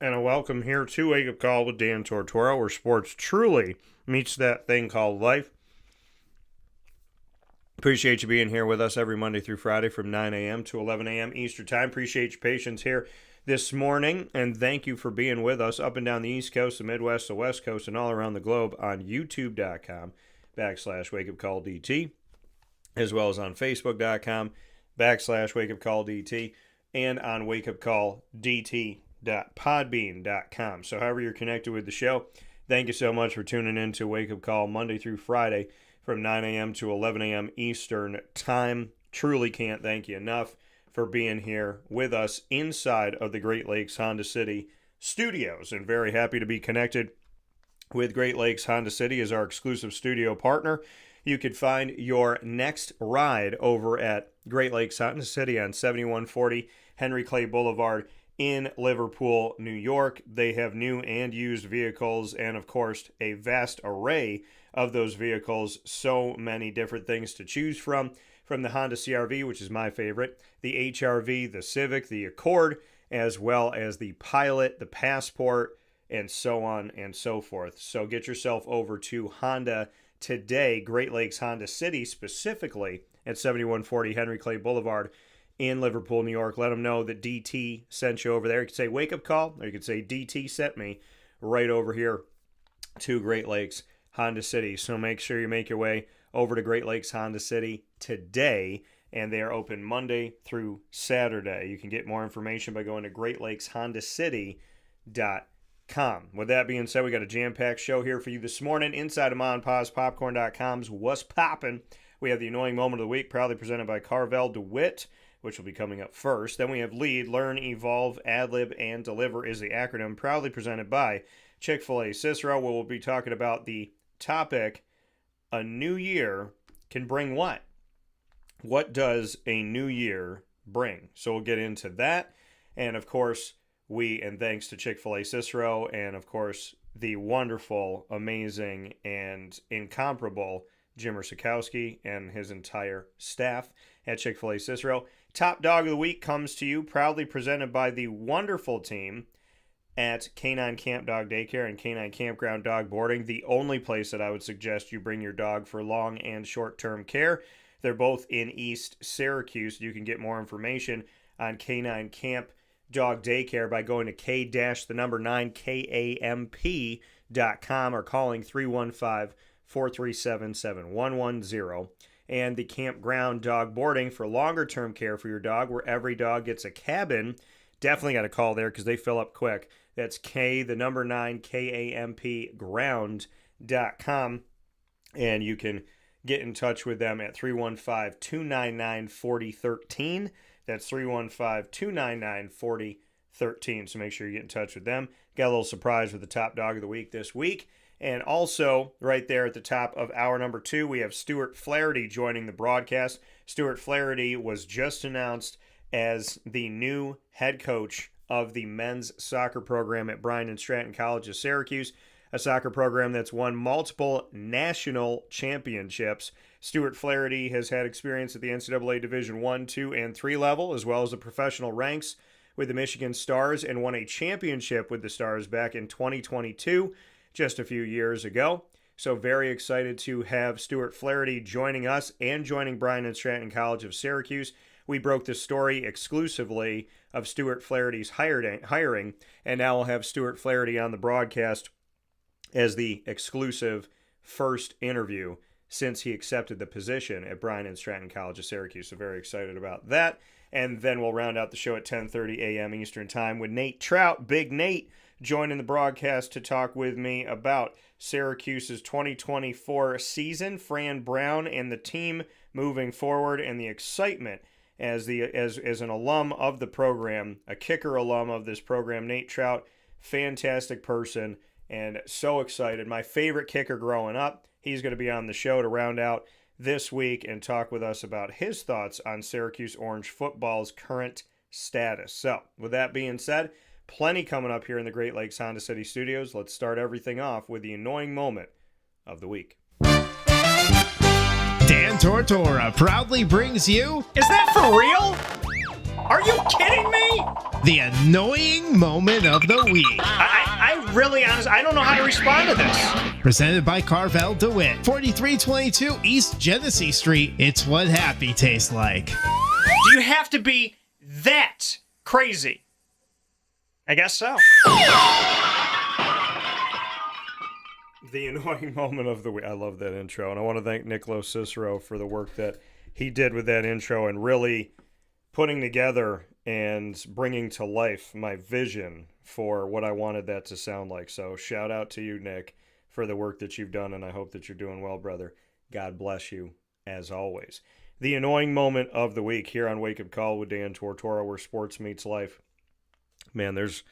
and a welcome here to Wake Up Call with Dan Tortora, where sports truly meets that thing called life. Appreciate you being here with us every Monday through Friday from 9 a.m. to 11 a.m. Eastern Time. Appreciate your patience here this morning, and thank you for being with us up and down the East Coast, the Midwest, the West Coast, and all around the globe on youtube.com/wakeupcalldt, as well as on facebook.com/wakeupcalldt, and on wakeupcalldt.podbean.com. So however you're connected with the show, thank you so much for tuning in to Wake Up Call Monday through Friday from 9 a.m. to 11 a.m. Eastern Time. Truly can't thank you enough for being here with us inside of the Great Lakes Honda City studios, and very happy to be connected with Great Lakes Honda City as our exclusive studio partner. You could find your next ride over at Great Lakes Honda City on 7140 Henry Clay Boulevard in Liverpool, New York. They have new and used vehicles, and of course a vast array of those vehicles. So many different things to choose from the Honda CR-V, which is my favorite, the HR-V, the Civic, the Accord, as well as the Pilot, the Passport, and so on and so forth. So get yourself over to Honda today, Great Lakes Honda City, specifically at 7140 Henry Clay Boulevard in Liverpool, New York. Let them know that DT sent you over there. You can say Wake Up Call, or you can say DT sent me right over here to Great Lakes Honda City. So make sure you make your way over to Great Lakes Honda City today, and they are open Monday through Saturday. You can get more information by going to greatlakeshondacity.com. With that being said, we got a jam-packed show here for you this morning inside of MonPazPopcorn.com's What's Poppin'. We have the Annoying Moment of the Week, proudly presented by Carvel DeWitt, which will be coming up first. Then we have Lead, Learn, Evolve, Adlib, and Deliver is the acronym, proudly presented by Chick-fil-A Cicero, where we'll be talking about the topic, a new year can bring what? What does a new year bring? So we'll get into that. And of course, thanks to Chick-fil-A Cicero, and of course, the wonderful, amazing, and incomparable Jimmer Sikowski and his entire staff at Chick-fil-A Cicero. Top Dog of the Week comes to you, proudly presented by the wonderful team at Canine Camp Dog Daycare and Canine Kampground Dog Boarding, the only place that I would suggest you bring your dog for long and short-term care. They're both in East Syracuse. You can get more information on Canine Camp Dog Daycare by going to k-9kamp.com or calling 315-437-7110. And the Kampground Dog Boarding for longer-term care for your dog, where every dog gets a cabin. Definitely got to call there because they fill up quick. That's KAMP.ground.com. And you can get in touch with them at 315-299-4013. That's 315-299-4013. So make sure you get in touch with them. Got a little surprise with the Top Dog of the Week this week. And also, right there at the top of hour number 2, we have Stewart Flaherty joining the broadcast. Stewart Flaherty was just announced as the new head coach of the men's soccer program at Bryant Stratton College of Syracuse, a soccer program that's won multiple national championships. Stewart Flaherty has had experience at the NCAA Division I, II, and III level, as well as the professional ranks with the Michigan Stars, and won a championship with the Stars back in 2022, just a few years ago. So very excited to have Stewart Flaherty joining us and joining Bryant Stratton College of Syracuse. We broke the story exclusively of Stewart Flaherty's hiring, and now we'll have Stewart Flaherty on the broadcast as the exclusive first interview since he accepted the position at Bryant Stratton College of Syracuse. So very excited about that. And then we'll round out the show at 10:30 a.m. Eastern Time with Nate Trout, Big Nate, joining the broadcast to talk with me about Syracuse's 2024 season, Fran Brown and the team moving forward, and the excitement as an alum of the program, a kicker alum of this program. Nate Trout, fantastic person, and so excited. My favorite kicker growing up. He's going to be on the show to round out this week and talk with us about his thoughts on Syracuse Orange football's current status. So, with that being said, plenty coming up here in the Great Lakes Honda City Studios. Let's start everything off with the annoying moment of the week. Dan Tortora proudly brings you... Is that for real? Are you kidding me? The annoying moment of the week. I really, honestly, I don't know how to respond to this. Presented by Carvel DeWitt, 4322 East Genesee Street. It's what happy tastes like. Do you have to be that crazy? I guess so. The annoying moment of the week. I love that intro, and I want to thank Cicero for the work that he did with that intro and really putting together and bringing to life my vision for what I wanted that to sound like. So shout out to you, Nick, for the work that you've done, and I hope that you're doing well, brother. God bless you, as always. The annoying moment of the week here on Wake Up Call with Dan Tortora, where sports meets life. Man, there's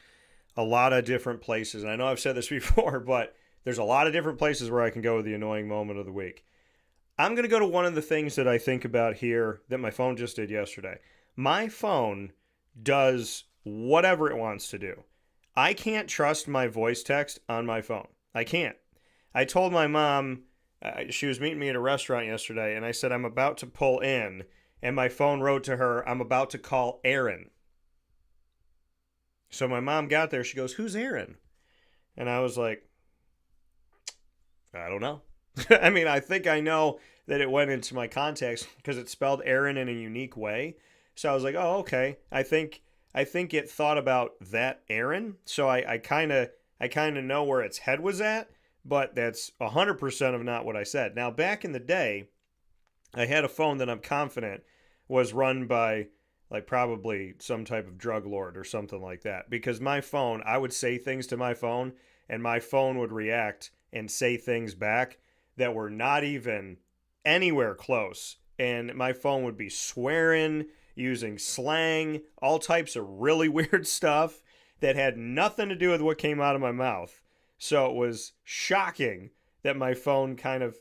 a lot of different places, and I know I've said this before, but there's a lot of different places where I can go with the annoying moment of the week. I'm going to go to one of the things that I think about here that my phone just did yesterday. My phone does whatever it wants to do. I can't trust my voice text on my phone. I can't. I told my mom, she was meeting me at a restaurant yesterday, and I said, I'm about to pull in, and my phone wrote to her, I'm about to call Aaron. So my mom got there, she goes, who's Aaron? And I was like, I don't know. I mean, I think I know that it went into my contacts because it spelled Aaron in a unique way. So I was like, oh, okay. I think it thought about that Aaron. So I kind of know where its head was at, but that's 100% of not what I said. Now, back in the day, I had a phone that I'm confident was run by like probably some type of drug lord or something like that. Because my phone, I would say things to my phone, and my phone would react and say things back that were not even anywhere close. And my phone would be swearing, using slang, all types of really weird stuff that had nothing to do with what came out of my mouth. So it was shocking that my phone kind of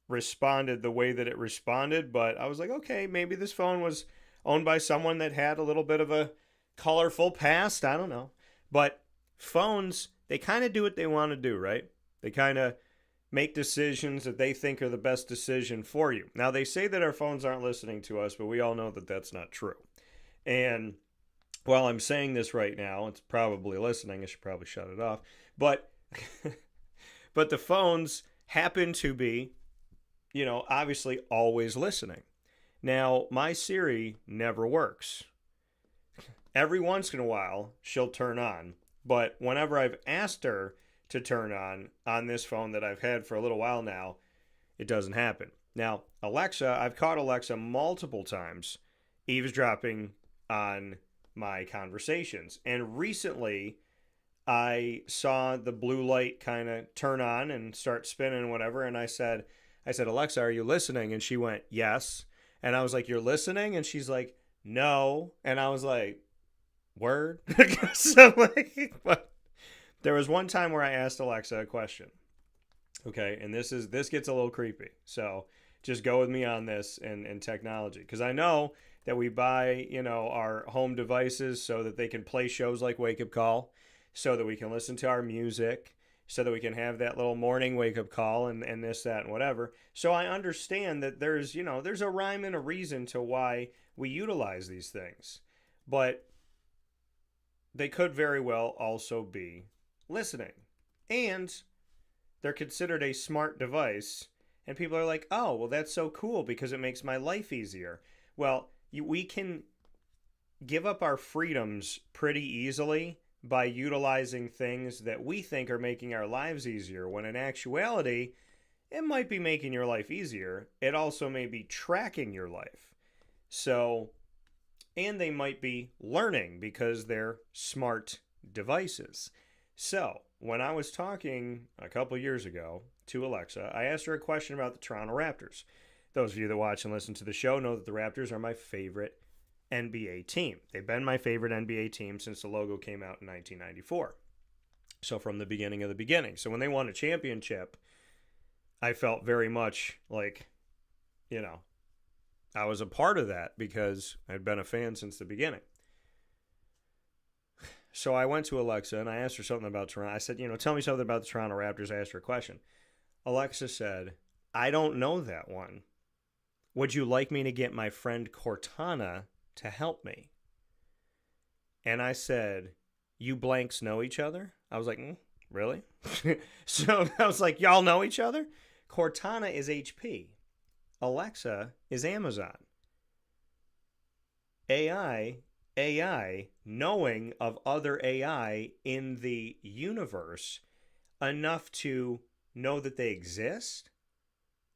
responded the way that it responded. But I was like, okay, maybe this phone was owned by someone that had a little bit of a colorful past. I don't know. But phones, they kind of do what they want to do, right? They kind of make decisions that they think are the best decision for you. Now, they say that our phones aren't listening to us, but we all know that that's not true. And while I'm saying this right now, it's probably listening. I should probably shut it off. But but the phones happen to be, obviously always listening. Now, my Siri never works. Every once in a while, she'll turn on. But whenever I've asked her to turn on this phone that I've had for a little while now, it doesn't happen. Now, Alexa, I've caught Alexa multiple times eavesdropping on my conversations. And recently, I saw the blue light kind of turn on and start spinning and whatever. And I said, Alexa, are you listening? And she went, yes. And I was like, you're listening? And she's like, no. And I was like, word? So but there was one time where I asked Alexa a question. Okay, and this gets a little creepy. So just go with me on this and technology. Because I know that we buy, our home devices so that they can play shows like Wake Up Call, so that we can listen to our music, so that we can have that little morning wake up call and this, that, and whatever. So I understand that there's a rhyme and a reason to why we utilize these things. But they could very well also be listening. And they're considered a smart device. And people are like, oh, well, that's so cool because it makes my life easier. Well, we can give up our freedoms pretty easily by utilizing things that we think are making our lives easier, when in actuality, it might be making your life easier. It also may be tracking your life. So, and they might be learning because they're smart devices. So, when I was talking a couple years ago to Alexa, I asked her a question about the Toronto Raptors. Those of you that watch and listen to the show know that the Raptors are my favorite NBA team. They've been my favorite NBA team since the logo came out in 1994. So from the beginning of the beginning. So when they won a championship, I felt very much like, I was a part of that because I'd been a fan since the beginning. So I went to Alexa and I asked her something about Toronto. I said, tell me something about the Toronto Raptors. I asked her a question. Alexa said, I don't know that one. Would you like me to get my friend Cortana to help me? and I said, "You blanks know each other?" I was like, really? So I was like, y'all know each other? Cortana is HP. Alexa is Amazon. AI knowing of other AI in the universe enough to know that they exist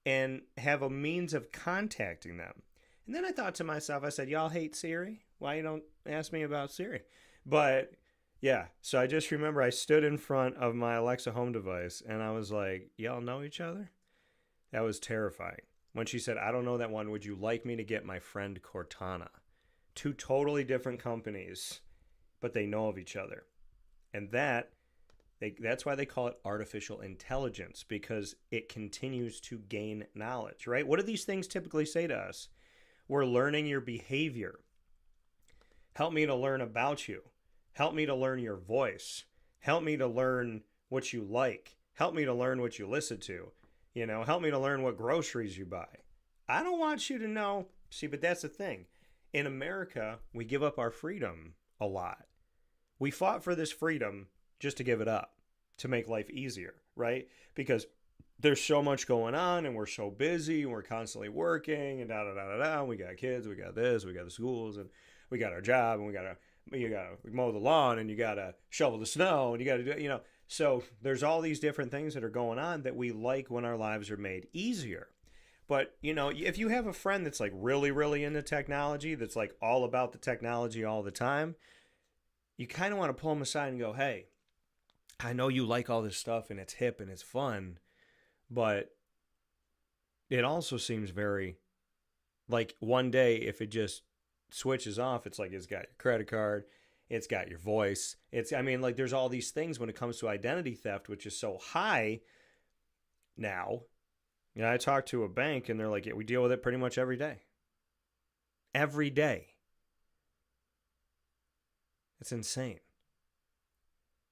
and have a means of contacting them. And then I thought to myself, I said, y'all hate Siri? Why you don't ask me about Siri? But yeah, so I just remember I stood in front of my Alexa home device and I was like, y'all know each other? That was terrifying. When she said, I don't know that one, would you like me to get my friend Cortana? Two totally different companies, but they know of each other. And that's why they call it artificial intelligence, because it continues to gain knowledge, right? What do these things typically say to us? We're learning your behavior. Help me to learn about you. Help me to learn your voice. Help me to learn what you like. Help me to learn what you listen to. Help me to learn what groceries you buy. I don't want you to know. See, but that's the thing. In America, we give up our freedom a lot. We fought for this freedom just to give it up, to make life easier, right? Because there's so much going on and we're so busy and we're constantly working and da-da-da-da-da. We got kids, we got this, we got the schools, and we got our job, and you gotta mow the lawn, and you gotta shovel the snow, and you gotta do, So there's all these different things that are going on that we like when our lives are made easier. But, if you have a friend that's like really, really into technology, that's like all about the technology all the time, you kind of want to pull them aside and go, hey, I know you like all this stuff and it's hip and it's fun, but it also seems very like one day if it just switches off, it's like it's got your credit card, it's got your voice. There's all these things when it comes to identity theft, which is so high now. I talked to a bank and they're like, yeah, we deal with it pretty much every day. Every day. It's insane.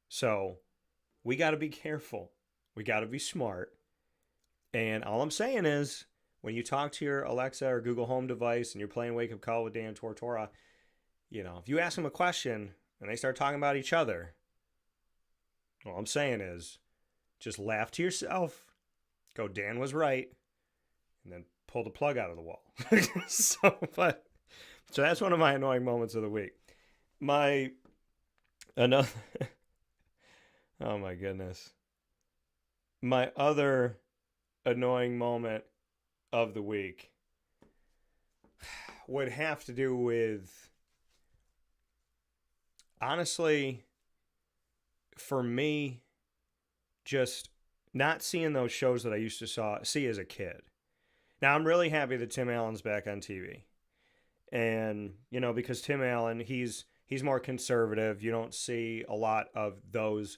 So we got to be careful. We got to be smart. And all I'm saying is, when you talk to your Alexa or Google Home device and you're playing Wake Up Call with Dan Tortora, if you ask them a question and they start talking about each other, all I'm saying is just laugh to yourself, go, Dan was right, and then pull the plug out of the wall. So that's one of my annoying moments of the week. Oh my goodness. My other annoying moment of the week would have to do with, honestly, for me, just not seeing those shows that I used to see as a kid. Now, I'm really happy that Tim Allen's back on TV. And, because Tim Allen, he's more conservative. You don't see a lot of those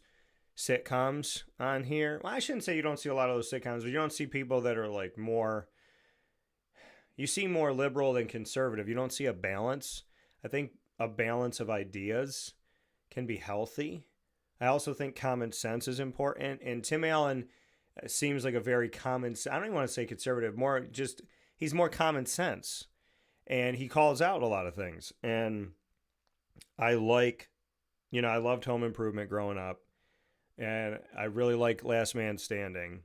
sitcoms on here. Well, I shouldn't say you don't see a lot of those sitcoms, but you don't see people that are like more, you see more liberal than conservative. You don't see a balance. I think a balance of ideas can be healthy. I also think common sense is important. And Tim Allen seems like a very I don't even want to say conservative, he's more common sense. And he calls out a lot of things. And I loved Home Improvement growing up. And I really like Last Man Standing.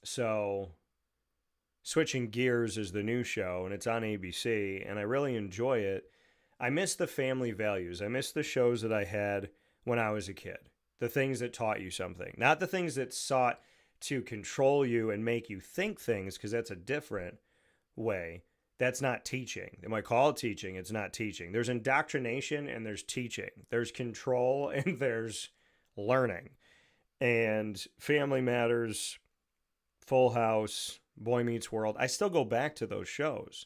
So Switching Gears is the new show, and it's on ABC, and I really enjoy it. I miss the family values. I miss the shows that I had when I was a kid. The things that taught you something. Not the things that sought to control you and make you think things, because that's a different way. That's not teaching. They might call it teaching. It's not teaching. There's indoctrination and there's teaching. There's control and there's learning. And Family Matters, Full House, Boy Meets World, I still go back to those shows.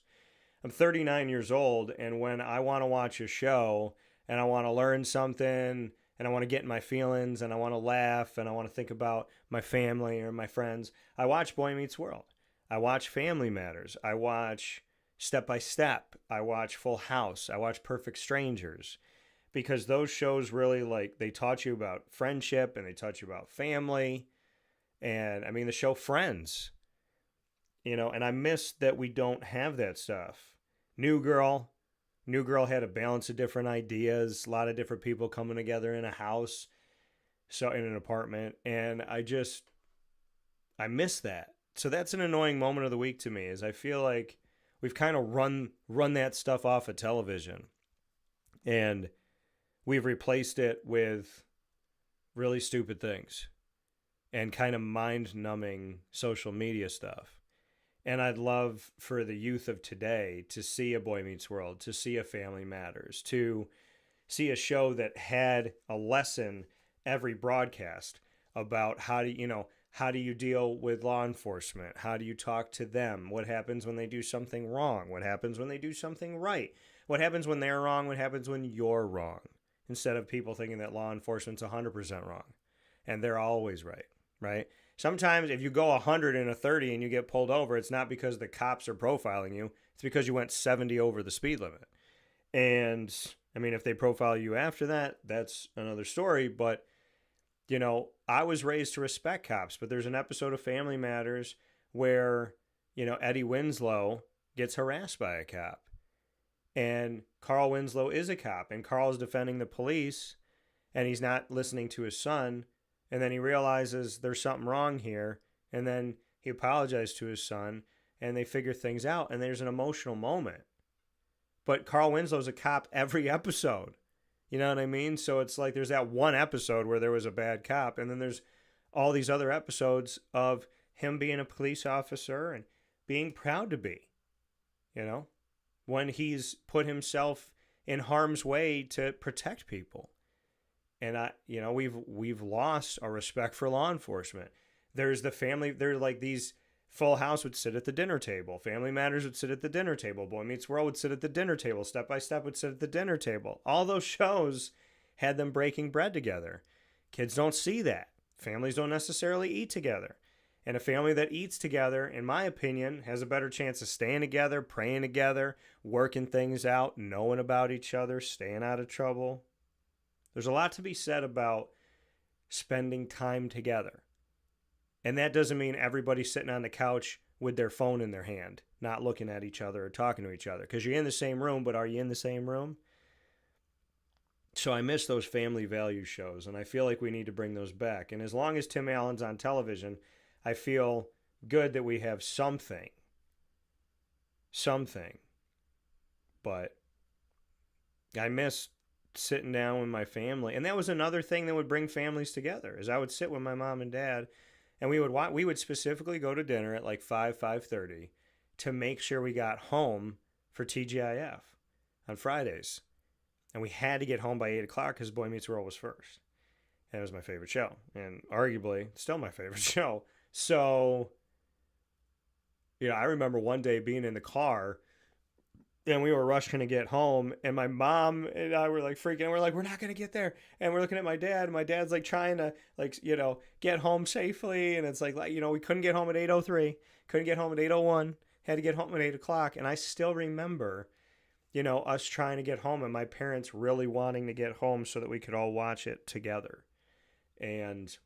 I'm 39 years old, and when I want to watch a show and I want to learn something and I want to get in my feelings and I want to laugh and I want to think about my family or my friends, I watch Boy Meets World. I watch Family Matters. I watch Step by Step. I watch Full House. I watch Perfect Strangers. Because those shows really, they taught you about friendship and they taught you about family. And, the show Friends. And I miss that we don't have that stuff. New Girl, New girl had a balance of different ideas, a lot of different people coming together in a house, so in an apartment, and I miss that. So that's an annoying moment of the week to me, is I feel like we've kind of run that stuff off of television, and we've replaced it with really stupid things and kind of mind-numbing social media stuff. And I'd love for the youth of today to see a Boy Meets World, to see a Family Matters, to see a show that had a lesson every broadcast about how do you deal with law enforcement? How do you talk to them? What happens when they do something wrong? What happens when they do something right? What happens when they're wrong? What happens when you're wrong? Instead of people thinking that law enforcement's 100% wrong and they're always right, right? Sometimes if you go 100 in a 30 and you get pulled over, it's not because the cops are profiling you. It's because you went 70 over the speed limit. And I mean, if they profile you after that, that's another story. But, I was raised to respect cops. But there's an episode of Family Matters where, Eddie Winslow gets harassed by a cop. And Carl Winslow is a cop. And Carl is defending the police. And he's not listening to his son. And then he realizes there's something wrong here. And then he apologized to his son. And they figure things out. And there's an emotional moment. But Carl Winslow's a cop every episode. You know what I mean? So it's like there's that one episode where there was a bad cop. And then there's all these other episodes of him being a police officer and being proud to be. When he's put himself in harm's way to protect people. And we've lost our respect for law enforcement. There's the family. They're like these. Full House would sit at the dinner table. Family Matters would sit at the dinner table. Boy Meets World would sit at the dinner table. Step by Step would sit at the dinner table. All those shows had them breaking bread together. Kids don't see that. Families don't necessarily eat together. And a family that eats together, in my opinion, has a better chance of staying together, praying together, working things out, knowing about each other, staying out of trouble. There's a lot to be said about spending time together. And that doesn't mean everybody's sitting on the couch with their phone in their hand, not looking at each other or talking to each other. Because you're in the same room, but are you in the same room? So I miss those family value shows, and I feel like we need to bring those back. And as long as Tim Allen's on television, I feel good that we have something. But I miss sitting down with my family. And that was another thing that would bring families together, is I would sit with my mom and dad. And we would specifically go to dinner at like 5:30 to make sure we got home for TGIF on Fridays. And we had to get home by 8 o'clock because Boy Meets World was first. And it was my favorite show. And arguably, still my favorite show. So, I remember one day being in the car and we were rushing to get home, and my mom and I were like freaking. We're like, we're not going to get there. And we're looking at my dad, and my dad's like trying to get home safely. And it's like, we couldn't get home at 8:03, couldn't get home at 8:01, had to get home at 8 o'clock. And I still remember, us trying to get home and my parents really wanting to get home so that we could all watch it together. And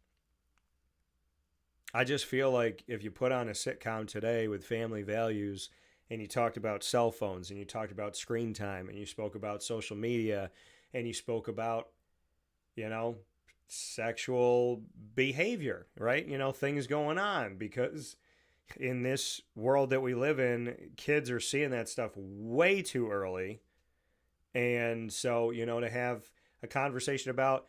I just feel like if you put on a sitcom today with family values, and you talked about cell phones, and you talked about screen time, and you spoke about social media, and you spoke about, sexual behavior, right? Things going on, because in this world that we live in, kids are seeing that stuff way too early. And so, to have a conversation about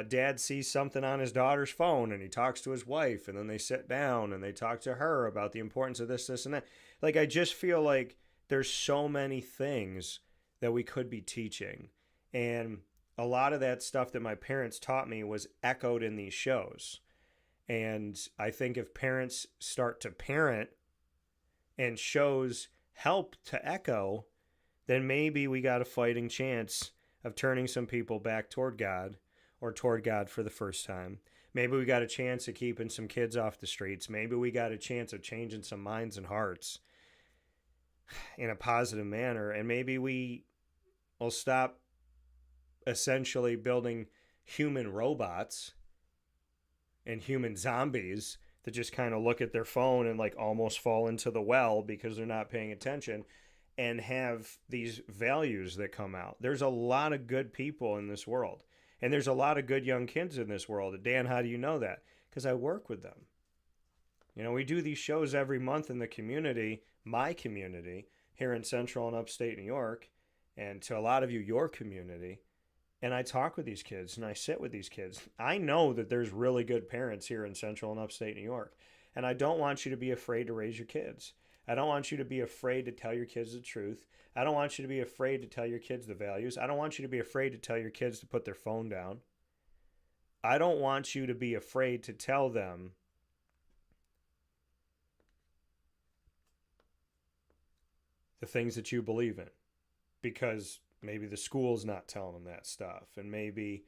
dad sees something on his daughter's phone and he talks to his wife, and then they sit down and they talk to her about the importance of this, and that. Like, I just feel like there's so many things that we could be teaching. And a lot of that stuff that my parents taught me was echoed in these shows. And I think if parents start to parent and shows help to echo, then maybe we got a fighting chance of turning some people back toward God, or toward God for the first time. Maybe we got a chance of keeping some kids off the streets. Maybe we got a chance of changing some minds and hearts in a positive manner. And maybe we will stop essentially building human robots and human zombies that just kind of look at their phone and like almost fall into the well because they're not paying attention. and have these values that come out. There's a lot of good people in this world, and there's a lot of good young kids in this world. Dan, how do you know that? Because I work with them. You know, we do these shows every month in the community, my community, here in Central and Upstate New York, and to a lot of you, your community. And I talk with these kids and I sit with these kids. I know that there's really good parents here in Central and Upstate New York. And I don't want you to be afraid to raise your kids. I don't want you to be afraid to tell your kids the truth. I don't want you to be afraid to tell your kids the values. I don't want you to be afraid to tell your kids to put their phone down. I don't want you to be afraid to tell them the things that you believe in, because maybe the school's not telling them that stuff, and maybe,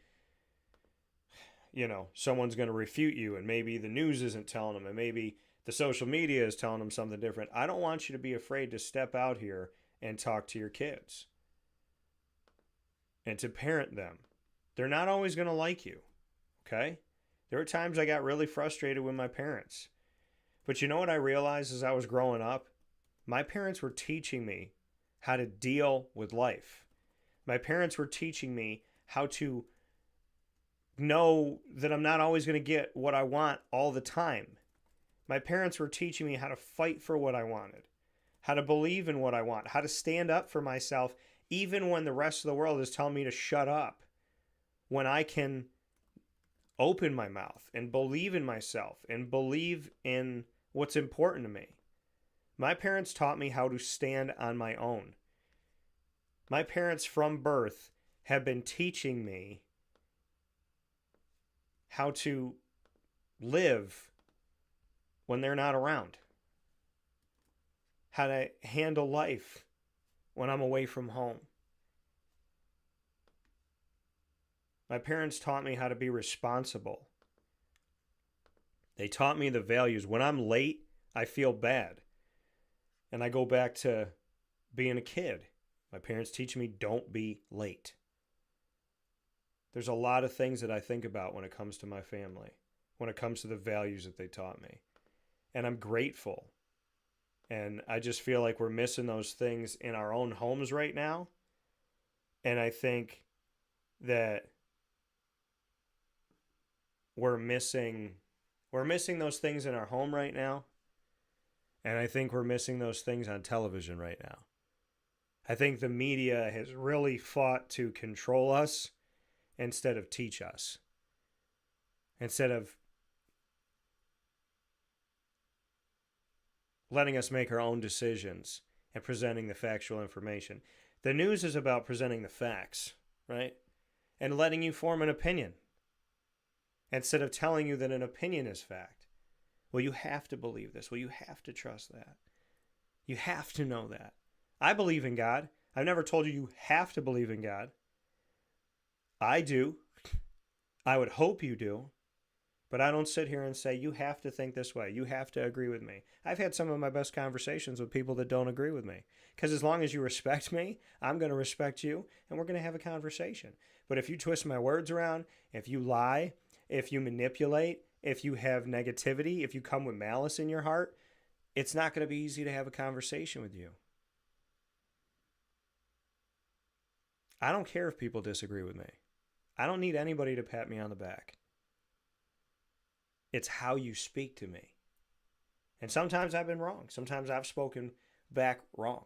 you know, someone's going to refute you, and maybe the news isn't telling them, and maybe the social media is telling them something different. I don't want you to be afraid to step out here and talk to your kids and to parent them. They're not always going to like you, okay? There were times I got really frustrated with my parents. But you know what I realized as I was growing up? My parents were teaching me how to deal with life. My parents were teaching me how to know that I'm not always going to get what I want all the time. My parents were teaching me how to fight for what I wanted, how to believe in what I want, how to stand up for myself, even when the rest of the world is telling me to shut up, when I can open my mouth and believe in myself and believe in what's important to me. My parents taught me how to stand on my own. My parents from birth have been teaching me how to live when they're not around, how to handle life when I'm away from home. My parents taught me how to be responsible. They taught me the values. When I'm late, I feel bad. And I go back to being a kid. My parents teach me, don't be late. There's a lot of things that I think about when it comes to my family, when it comes to the values that they taught me. And I'm grateful. And I just feel like we're missing those things in our own homes right now. And I think that we're missing those things in our home right now. And I think we're missing those things on television right now. I think the media has really fought to control us instead of teach us. Instead of letting us make our own decisions and presenting the factual information. The news is about presenting the facts, right? And letting you form an opinion instead of telling you that an opinion is fact. Well, you have to believe this. Well, you have to trust that. You have to know that. I believe in God. I've never told you you have to believe in God. I do. I would hope you do. But I don't sit here and say, you have to think this way. You have to agree with me. I've had some of my best conversations with people that don't agree with me. Because as long as you respect me, I'm going to respect you, and we're going to have a conversation. But if you twist my words around, if you lie, if you manipulate, if you have negativity, if you come with malice in your heart, it's not going to be easy to have a conversation with you. I don't care if people disagree with me. I don't need anybody to pat me on the back. It's how you speak to me. And sometimes I've been wrong. Sometimes I've spoken back wrong.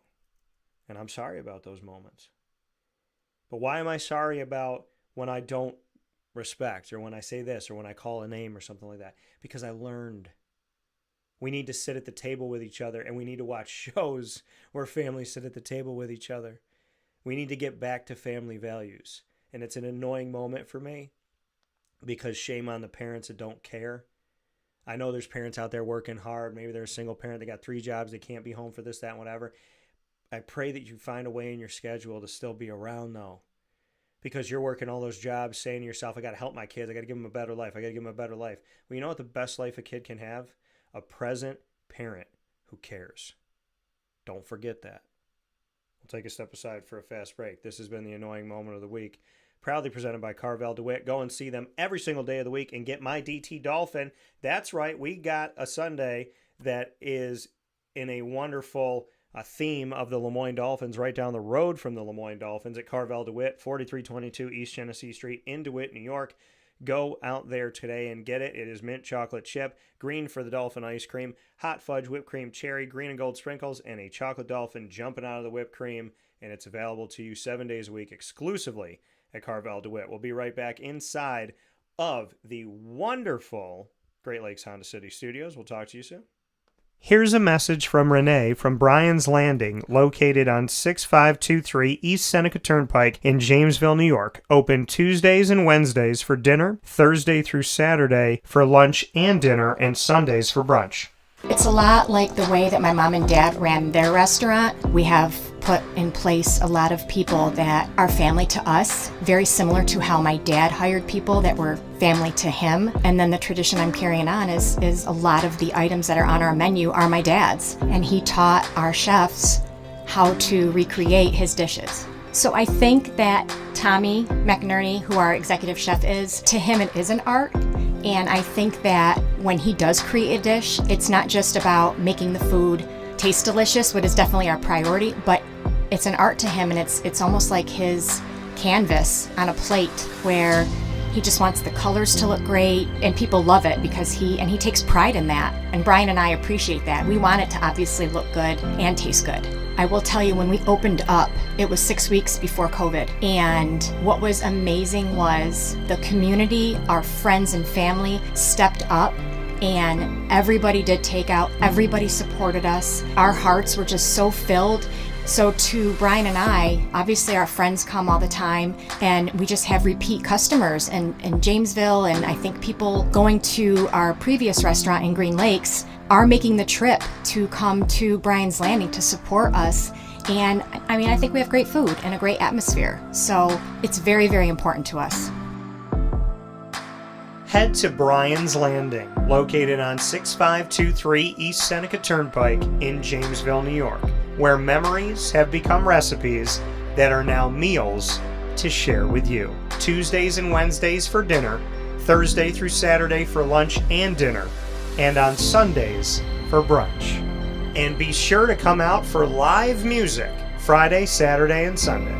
And I'm sorry about those moments. But why am I sorry about when I don't respect, or when I say this, or when I call a name or something like that? Because I learned. We need to sit at the table with each other, and we need to watch shows where families sit at the table with each other. We need to get back to family values. And it's an annoying moment for me, because shame on the parents that don't care. I know there's parents out there working hard. Maybe they're a single parent. They got 3 jobs. They can't be home for this, that, and whatever. I pray that you find a way in your schedule to still be around, though. Because you're working all those jobs, saying to yourself, I got to help my kids. I got to give them a better life. I got to give them a better life. Well, you know what the best life a kid can have? A present parent who cares. Don't forget that. We'll take a step aside for a fast break. This has been the annoying moment of the week. Proudly presented by Carvel DeWitt. Go and see them every single day of the week and get my DT Dolphin. That's right. We got a Sunday that is in a wonderful a theme of the Lemoyne Dolphins right down the road from the Lemoyne Dolphins at Carvel DeWitt, 4322 East Genesee Street in DeWitt, New York. Go out there today and get it. It is mint chocolate chip, green for the dolphin ice cream, hot fudge, whipped cream, cherry, green and gold sprinkles, and a chocolate dolphin jumping out of the whipped cream. And it's available to you 7 days a week exclusively at Carvel DeWitt. We'll be right back inside of the wonderful Great Lakes Honda City Studios. We'll talk to you soon. Here's a message from Renee from Bryan's Landing, located on 6523 East Seneca Turnpike in Jamesville, New York. Open Tuesdays and Wednesdays for dinner, Thursday through Saturday for lunch and dinner, and Sundays for brunch. It's a lot like the way that my mom and dad ran their restaurant. We have put in place a lot of people that are family to us, very similar to how my dad hired people that were family to him. And then the tradition I'm carrying on is a lot of the items that are on our menu are my dad's. And he taught our chefs how to recreate his dishes. So I think that Tommy McNerney, who our executive chef is, to him it is an art. And I think that when he does create a dish, it's not just about making the food taste delicious, which is definitely our priority, but it's an art to him, and it's almost like his canvas on a plate where he just wants the colors to look great, and people love it because he takes pride in that. And Brian and I appreciate that. We want it to obviously look good and taste good. I will tell you, when we opened up, it was 6 weeks before COVID. And what was amazing was the community, our friends and family stepped up, and everybody did takeout. Everybody supported us. Our hearts were just so filled. So to Brian and I, obviously our friends come all the time, and we just have repeat customers in Jamesville, and I think people going to our previous restaurant in Green Lakes are making the trip to come to Bryan's Landing to support us. And I mean, I think we have great food and a great atmosphere. So it's very, very important to us. Head to Bryan's Landing, located on 6523 East Seneca Turnpike in Jamesville, New York, where memories have become recipes that are now meals to share with you. Tuesdays and Wednesdays for dinner, Thursday through Saturday for lunch and dinner, and on Sundays for brunch. And be sure to come out for live music Friday, Saturday, and Sunday.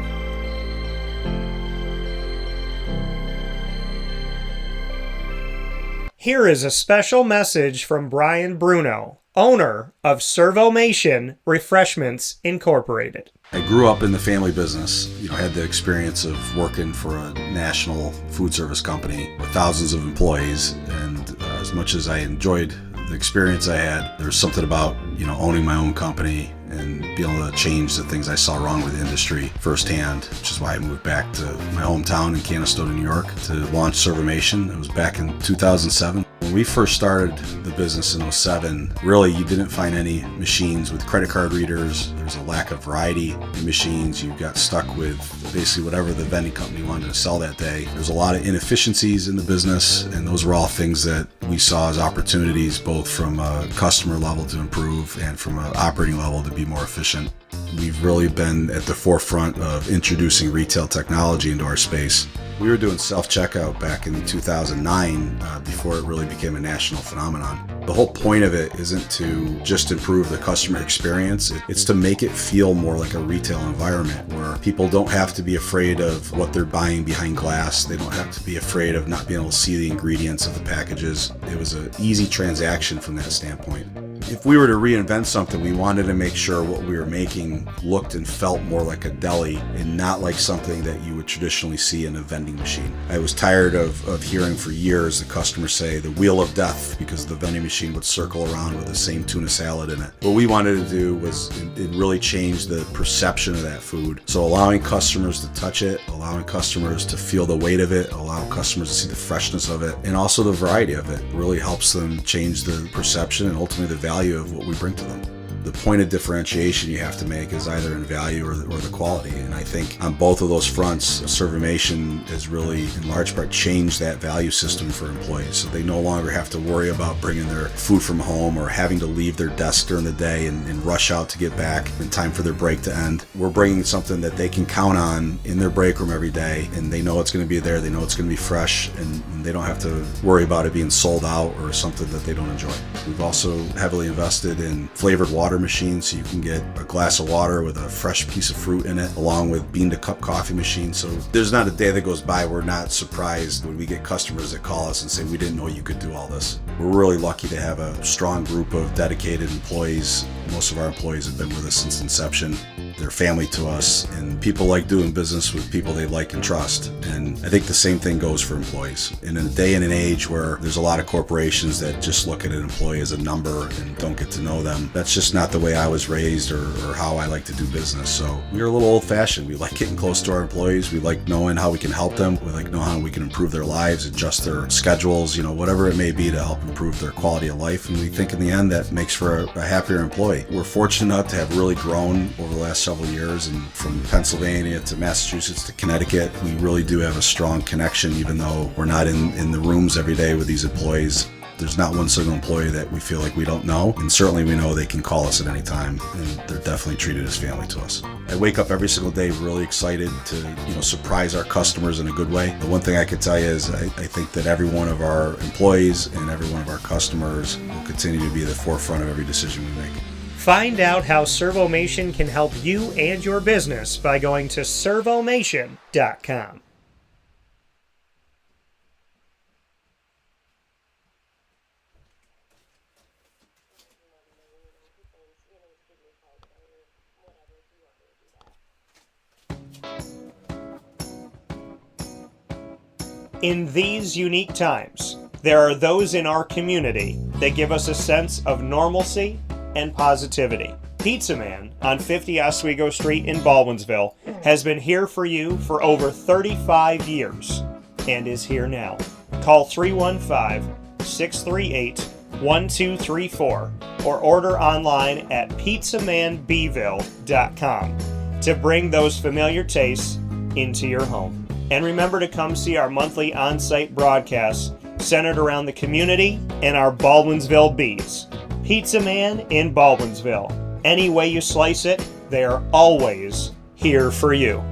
Here is a special message from Brian Bruno, owner of Servomation Refreshments Incorporated. I grew up in the family business, had the experience of working for a national food service company with thousands of employees, and as much as I enjoyed the experience I had, there was something about, owning my own company and being able to change the things I saw wrong with the industry firsthand, which is why I moved back to my hometown in Canastota, New York, to launch Servomation. It was back in 2007. When we first started the business in 2007, really you didn't find any machines with credit card readers. There was a lack of variety in machines. You got stuck with basically whatever the vending company wanted to sell that day. There's a lot of inefficiencies in the business, and those were all things that we saw as opportunities, both from a customer level to improve and from an operating level to be more efficient. We've really been at the forefront of introducing retail technology into our space. We were doing self-checkout back in 2009 before it really became a national phenomenon. The whole point of it isn't to just improve the customer experience. It's to make it feel more like a retail environment where people don't have to be afraid of what they're buying behind glass. They don't have to be afraid of not being able to see the ingredients of the packages. It was an easy transaction from that standpoint. If we were to reinvent something, we wanted to make sure what we were making looked and felt more like a deli and not like something that you would traditionally see in a vending machine. I was tired of hearing for years the customers say the wheel of death because the vending machine would circle around with the same tuna salad in it. What we wanted to do was it really change the perception of that food. So allowing customers to touch it, allowing customers to feel the weight of it, allowing customers to see the freshness of it, and also the variety of it really helps them change the perception and ultimately the value of what we bring to them. The point of differentiation you have to make is either in value or the quality. And I think on both of those fronts, Servomation has really, in large part, changed that value system for employees. So they no longer have to worry about bringing their food from home or having to leave their desk during the day and rush out to get back in time for their break to end. We're bringing something that they can count on in their break room every day, and they know it's going to be there, they know it's going to be fresh, and they don't have to worry about it being sold out or something that they don't enjoy. We've also heavily invested in flavored water water machine, so you can get a glass of water with a fresh piece of fruit in it, along with bean-to-cup coffee machine. So there's not a day that goes by we're not surprised when we get customers that call us and say, we didn't know you could do all this. We're really lucky to have a strong group of dedicated employees. Most of our employees have been with us since inception. They're family to us, and people like doing business with people they like and trust. And I think the same thing goes for employees. In a day and an age where there's a lot of corporations that just look at an employee as a number and don't get to know them, that's just not the way I was raised or how I like to do business. So we're a little old-fashioned. We like getting close to our employees. We like knowing how we can help them. We like knowing how we can improve their lives, adjust their schedules, whatever it may be to help improve their quality of life. And we think in the end that makes for a happier employee. We're fortunate enough to have really grown over the last several years, and from Pennsylvania to Massachusetts to Connecticut, we really do have a strong connection, even though we're not in the rooms every day with these employees. There's not one single employee that we feel like we don't know, and certainly we know they can call us at any time, and they're definitely treated as family to us. I wake up every single day really excited to surprise our customers in a good way. The one thing I can tell you is I think that every one of our employees and every one of our customers will continue to be at the forefront of every decision we make. Find out how Servomation can help you and your business by going to servomation.com. In these unique times, there are those in our community that give us a sense of normalcy and positivity. Pizza Man on 50 Oswego Street in Baldwinsville has been here for you for over 35 years and is here now. Call 315-638-1234 or order online at pizzamanbville.com to bring those familiar tastes into your home. And remember to come see our monthly on-site broadcasts centered around the community and our Baldwinsville Bees. Pizza Man in Baldwinsville. Any way you slice it, they are always here for you.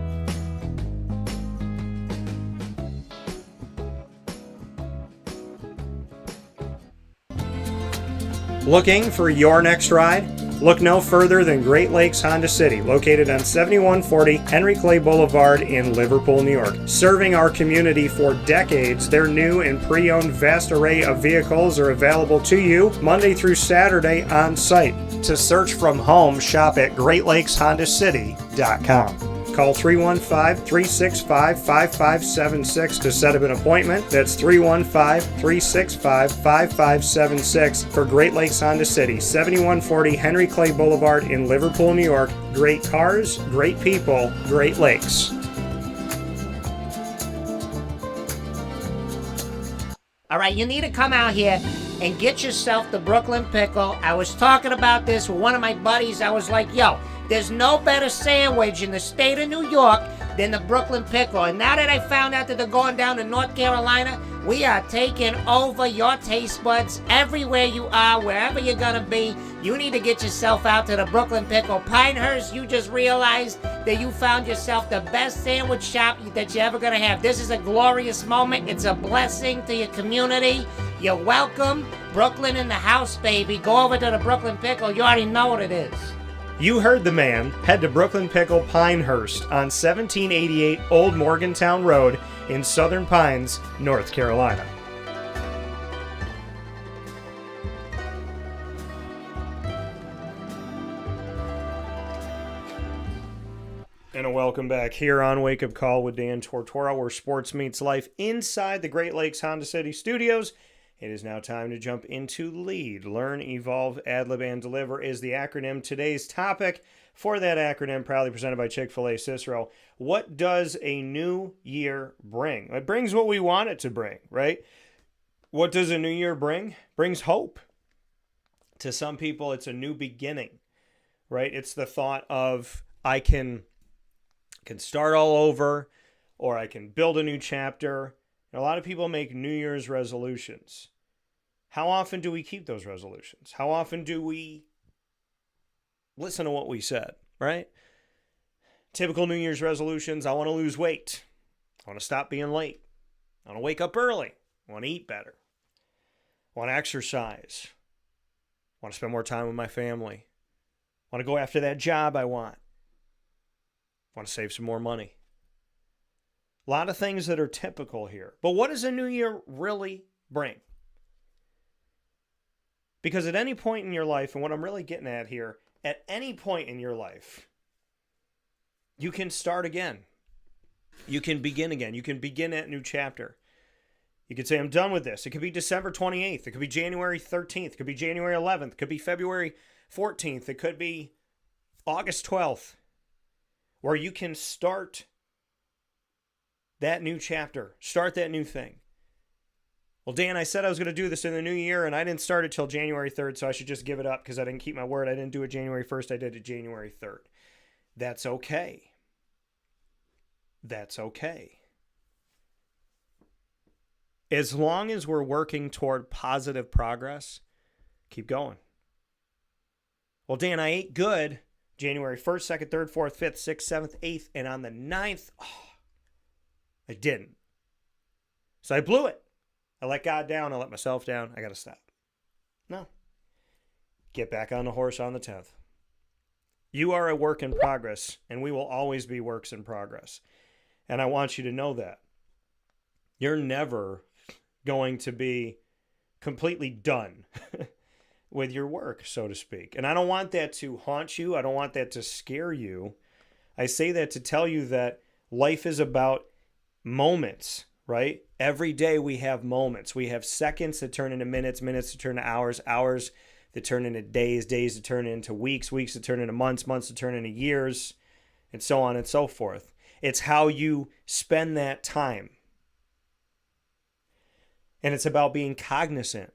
Looking for your next ride? Look no further than Great Lakes Honda City, located on 7140 Henry Clay Boulevard in Liverpool, New York. Serving our community for decades, their new and pre-owned vast array of vehicles are available to you Monday through Saturday on site. To search from home, shop at GreatLakesHondaCity.com. Call 315-365-5576 to set up an appointment. That's 315-365-5576 for Great Lakes Honda City, 7140 Henry Clay Boulevard in Liverpool, New York. Great cars, great people, Great Lakes. All right, you need to come out here and get yourself the Brooklyn Pickle. I was talking about this with one of my buddies. I was like, yo, there's no better sandwich in the state of New York than the Brooklyn Pickle. And now that I found out that they're going down to North Carolina, we are taking over your taste buds everywhere you are, wherever you're going to be. You need to get yourself out to the Brooklyn Pickle. Pinehurst, you just realized that you found yourself the best sandwich shop that you're ever going to have. This is a glorious moment. It's a blessing to your community. You're welcome. Brooklyn in the house, baby. Go over to the Brooklyn Pickle. You already know what it is. You heard the man. Head to Brooklyn Pickle Pinehurst on 1788 Old Morgantown Road in Southern Pines, North Carolina. And a welcome back here on Wake Up Call with Dan Tortora, where sports meets life inside the Great Lakes Honda City studios. It is now time to jump into Lead, Learn, Evolve, Ad-Lib, and Deliver is the acronym. Today's topic for that acronym, proudly presented by Chick-fil-A Cicero. What does a new year bring? It brings what we want it to bring, right? What does a new year bring? Brings hope. To some people, it's a new beginning, right? It's the thought of, I can start all over, or I can build a new chapter. And a lot of people make New Year's resolutions. How often do we keep those resolutions? How often do we listen to what we said, right? Typical New Year's resolutions: I want to lose weight. I want to stop being late. I want to wake up early. I want to eat better. I want to exercise. I want to spend more time with my family. Want to go after that job I want. Want to save some more money. A lot of things that are typical here. But what does a new year really bring? Because at any point in your life, and what I'm really getting at here, at any point in your life, you can start again. You can begin again. You can begin that new chapter. You could say, I'm done with this. It could be December 28th. It could be January 13th. It could be January 11th. It could be February 14th. It could be August 12th, where you can start that new chapter, start that new thing. Well, Dan, I said I was going to do this in the new year, and I didn't start it till January 3rd, so I should just give it up because I didn't keep my word. I didn't do it January 1st. I did it January 3rd. That's okay. That's okay. As long as we're working toward positive progress, keep going. Well, Dan, I ate good January 1st, 2nd, 3rd, 4th, 5th, 6th, 7th, 8th, and on the 9th, I didn't. So I blew it. I let God down. I let myself down. I got to stop. No. Get back on the horse on the 10th. You are a work in progress, and we will always be works in progress. And I want you to know that. You're never going to be completely done with your work, so to speak. And I don't want that to haunt you. I don't want that to scare you. I say that to tell you that life is about moments, right? Every day we have moments. We have seconds that turn into minutes, minutes that turn into hours, hours that turn into days, days that turn into weeks, weeks that turn into months, months that turn into years, and so on and so forth. It's how you spend that time. And it's about being cognizant.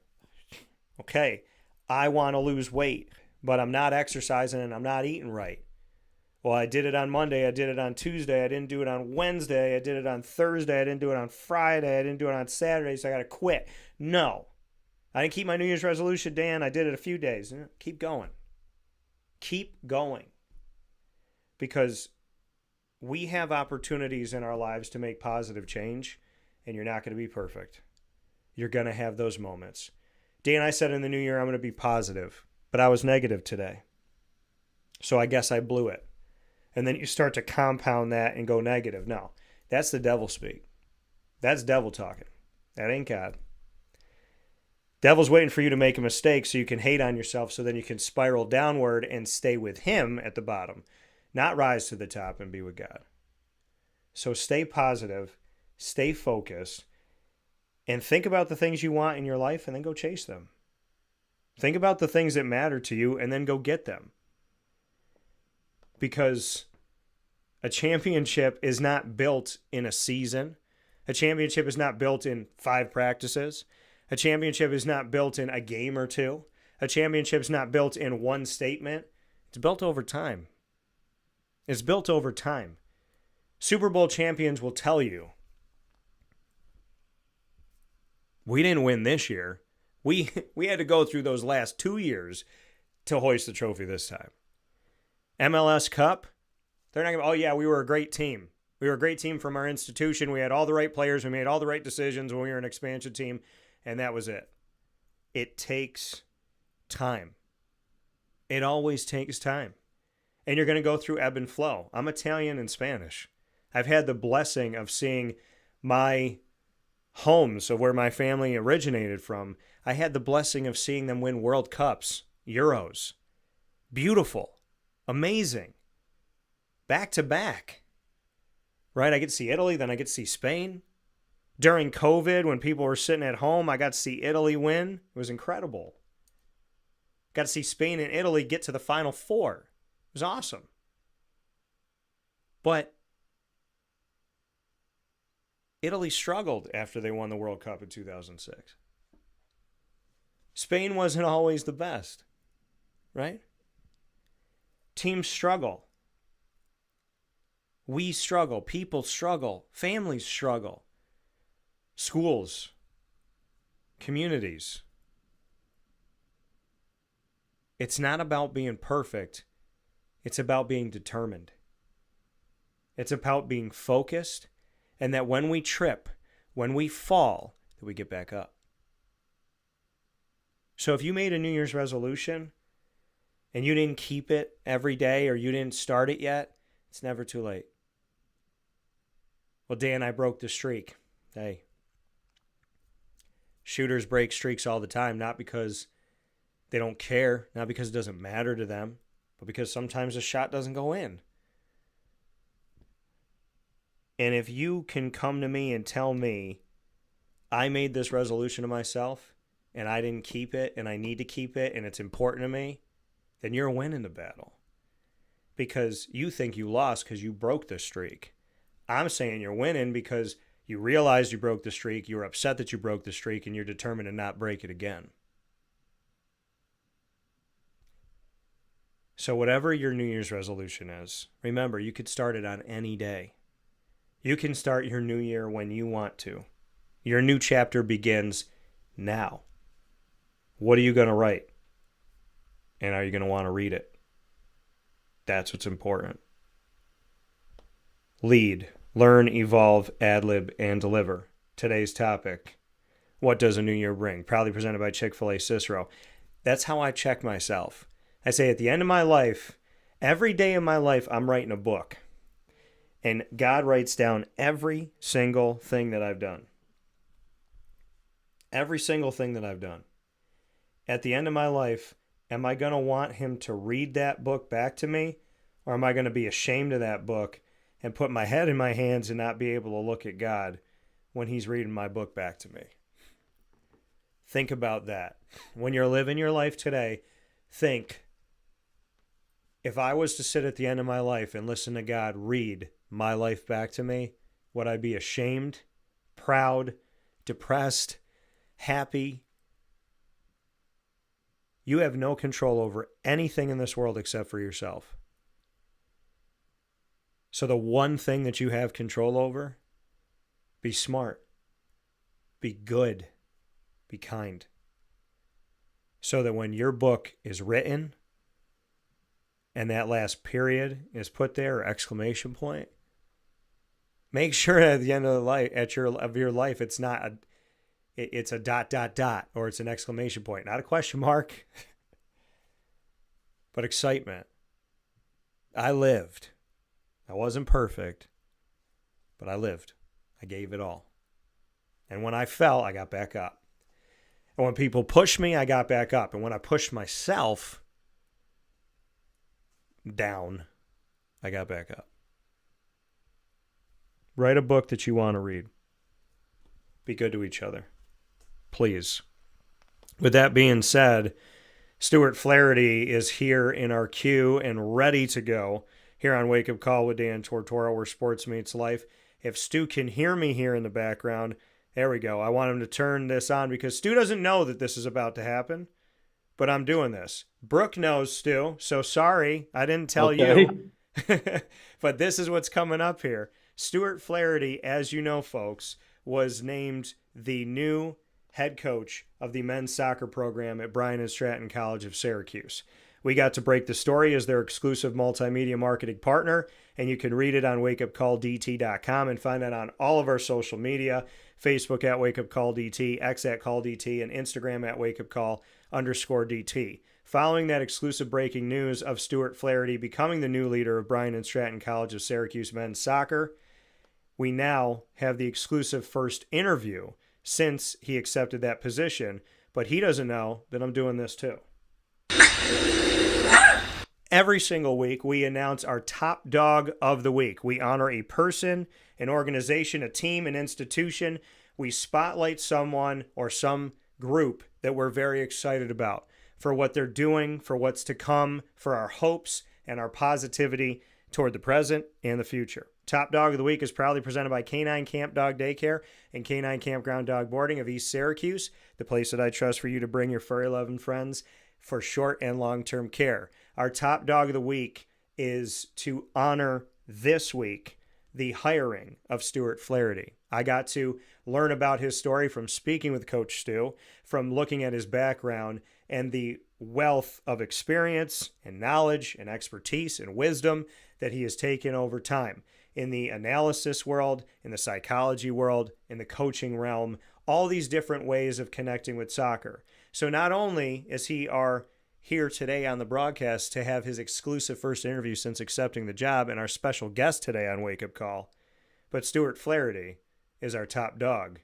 Okay, I want to lose weight, but I'm not exercising and I'm not eating right. Well, I did it on Monday. I did it on Tuesday. I didn't do it on Wednesday. I did it on Thursday. I didn't do it on Friday. I didn't do it on Saturday, so I got to quit. No. I didn't keep my New Year's resolution, Dan. I did it a few days. Keep going. Keep going. Because we have opportunities in our lives to make positive change, and you're not going to be perfect. You're going to have those moments. Dan, I said in the new year I'm going to be positive, but I was negative today. So I guess I blew it. And then you start to compound that and go negative. No, that's the devil speak. That's devil talking. That ain't God. Devil's waiting for you to make a mistake so you can hate on yourself so then you can spiral downward and stay with him at the bottom, not rise to the top and be with God. So stay positive, stay focused, and think about the things you want in your life and then go chase them. Think about the things that matter to you and then go get them. Because a championship is not built in a season. A championship is not built in 5 practices. A championship is not built in a game or 2. A championship is not built in one statement. It's built over time. It's built over time. Super Bowl champions will tell you, we didn't win this year. We had to go through those last 2 years to hoist the trophy this time. MLS Cup, they're not going to, oh yeah, we were a great team. We were a great team from our institution. We had all the right players. We made all the right decisions when we were an expansion team, and that was it. It takes time. It always takes time. And you're going to go through ebb and flow. I'm Italian and Spanish. I've had the blessing of seeing my homes of where my family originated from. I had the blessing of seeing them win World Cups, Euros. Beautiful. Amazing. Back to back. Right? I get to see Italy, then I get to see Spain. During COVID, when people were sitting at home, I got to see Italy win. It was incredible. Got to see Spain and Italy get to the Final Four. It was awesome. But Italy struggled after they won the World Cup in 2006. Spain wasn't always the best, right? Teams struggle. We struggle. People struggle. Families struggle. Schools. Communities. It's not about being perfect. It's about being determined. It's about being focused, and that when we trip, when we fall, that we get back up. So if you made a New Year's resolution and you didn't keep it every day or you didn't start it yet, it's never too late. Well, Dan, I broke the streak. Hey, shooters break streaks all the time, not because they don't care, not because it doesn't matter to them, but because sometimes a shot doesn't go in. And if you can come to me and tell me I made this resolution to myself and I didn't keep it and I need to keep it and it's important to me, then you're winning the battle. Because you think you lost because you broke the streak. I'm saying you're winning because you realized you broke the streak, you're upset that you broke the streak, and you're determined to not break it again. So whatever your New Year's resolution is, remember, you could start it on any day. You can start your new year when you want to. Your new chapter begins now. What are you going to write? And are you going to want to read it? That's what's important. Lead, learn, evolve, ad-lib, and deliver. Today's topic, what does a new year bring? Proudly presented by Chick-fil-A Cicero. That's how I check myself. I say at the end of my life, every day of my life, I'm writing a book. And God writes down every single thing that I've done. Every single thing that I've done. At the end of my life, am I going to want him to read that book back to me? Or am I going to be ashamed of that book and put my head in my hands and not be able to look at God when he's reading my book back to me? Think about that. When you're living your life today, think, if I was to sit at the end of my life and listen to God read my life back to me, would I be ashamed, proud, depressed, happy? You have no control over anything in this world except for yourself. So the one thing that you have control over, be smart, be good, be kind. So that when your book is written and that last period is put there, or exclamation point, make sure at the end of the life, of your life, it's not it's a ... or it's an exclamation point, not a question mark, but excitement. I lived. I wasn't perfect, but I lived. I gave it all. And when I fell, I got back up. And when people pushed me, I got back up. And when I pushed myself down, I got back up. Write a book that you want to read. Be good to each other. Please. With that being said, Stewart Flaherty is here in our queue and ready to go here on Wake Up Call with Dan Tortora, where sports meets life. If Stu can hear me here in the background, there we go. I want him to turn this on because Stu doesn't know that this is about to happen, but I'm doing this. Brooke knows, Stu, so sorry I didn't tell you. But this is what's coming up here. Stewart Flaherty, as you know, folks, was named the new head coach of the men's soccer program at Bryant Stratton College of Syracuse. We got to break the story as their exclusive multimedia marketing partner, and you can read it on wakeupcalldt.com and find it on all of our social media, Facebook at wakeupcalldt, X at calldt, and Instagram at wakeupcall_DT. Following that exclusive breaking news of Stewart Flaherty becoming the new leader of Bryant Stratton College of Syracuse men's soccer, we now have the exclusive first interview since he accepted that position, but he doesn't know that I'm doing this too. Every single week, we announce our top dog of the week. We honor a person, an organization, a team, an institution. We spotlight someone or some group that we're very excited about for what they're doing, for what's to come, for our hopes and our positivity toward the present and the future. Top Dog of the Week is proudly presented by K9 Camp Dog Daycare and K9 Kampground Dog Boarding of East Syracuse, the place that I trust for you to bring your furry-loving friends for short and long-term care. Our Top Dog of the Week is to honor this week the hiring of Stewart Flaherty. I got to learn about his story from speaking with Coach Stu, from looking at his background and the wealth of experience and knowledge and expertise and wisdom that he has taken over time in the analysis world, in the psychology world, in the coaching realm, all these different ways of connecting with soccer. So not only is he our here today on the broadcast to have his exclusive first interview since accepting the job and our special guest today on Wake Up Call. But Stewart Flaherty is our top dog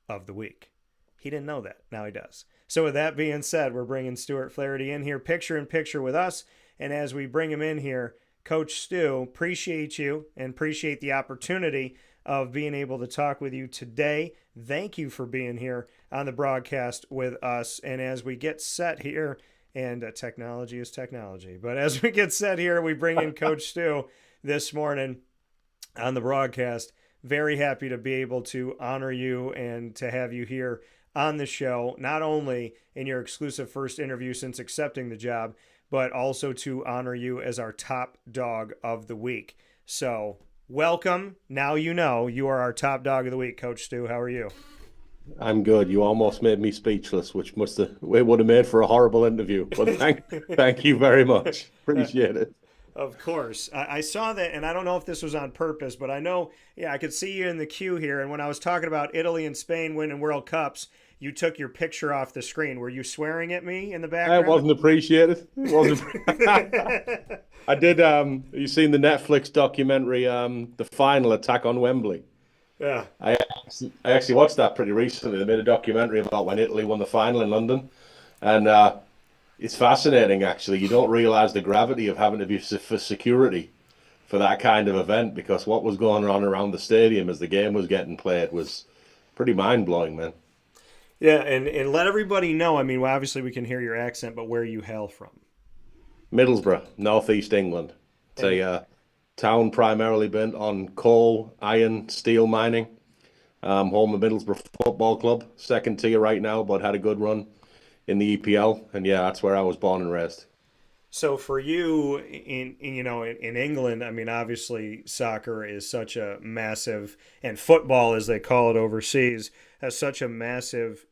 of the week. He didn't know that. Now he does. So with that being said, we're bringing Stewart Flaherty in here picture in picture with us. And as we bring him in here, Coach Stu, appreciate you and appreciate the opportunity of being able to talk with you today. Thank you for being here on the broadcast with us. And as we get set here, and technology is technology, but as we get set here, we bring in Coach Stu this morning on the broadcast. Very happy to be able to honor you and to have you here on the show, not only in your exclusive first interview since accepting the job, but also to honor you as our top dog of the week. So welcome. Now you know you are our top dog of the week, Coach Stu. How are you? I'm good. You almost made me speechless, which it would have made for a horrible interview. But thank you very much. Appreciate it. Of course. I saw that, and I don't know if this was on purpose, but I know, I could see you in the queue here. And when I was talking about Italy and Spain winning World Cups, you took your picture off the screen. Were you swearing at me in the background? It wasn't appreciated. It wasn't. I did. You seen the Netflix documentary, The Final Attack on Wembley? Yeah. I actually watched that pretty recently. They made a documentary about when Italy won the final in London. And it's fascinating, actually. You don't realize the gravity of having to be for security for that kind of event, because what was going on around the stadium as the game was getting played was pretty mind-blowing, man. Yeah, and let everybody know, I mean, well, obviously we can hear your accent, but where you hail from? Middlesbrough, northeast England. It's a town primarily bent on coal, iron, steel mining. Home of Middlesbrough Football Club, second tier right now, but had a good run in the EPL. And yeah, that's where I was born and raised. So for you in England, I mean, obviously soccer is such a massive, and football as they call it overseas, has such a massive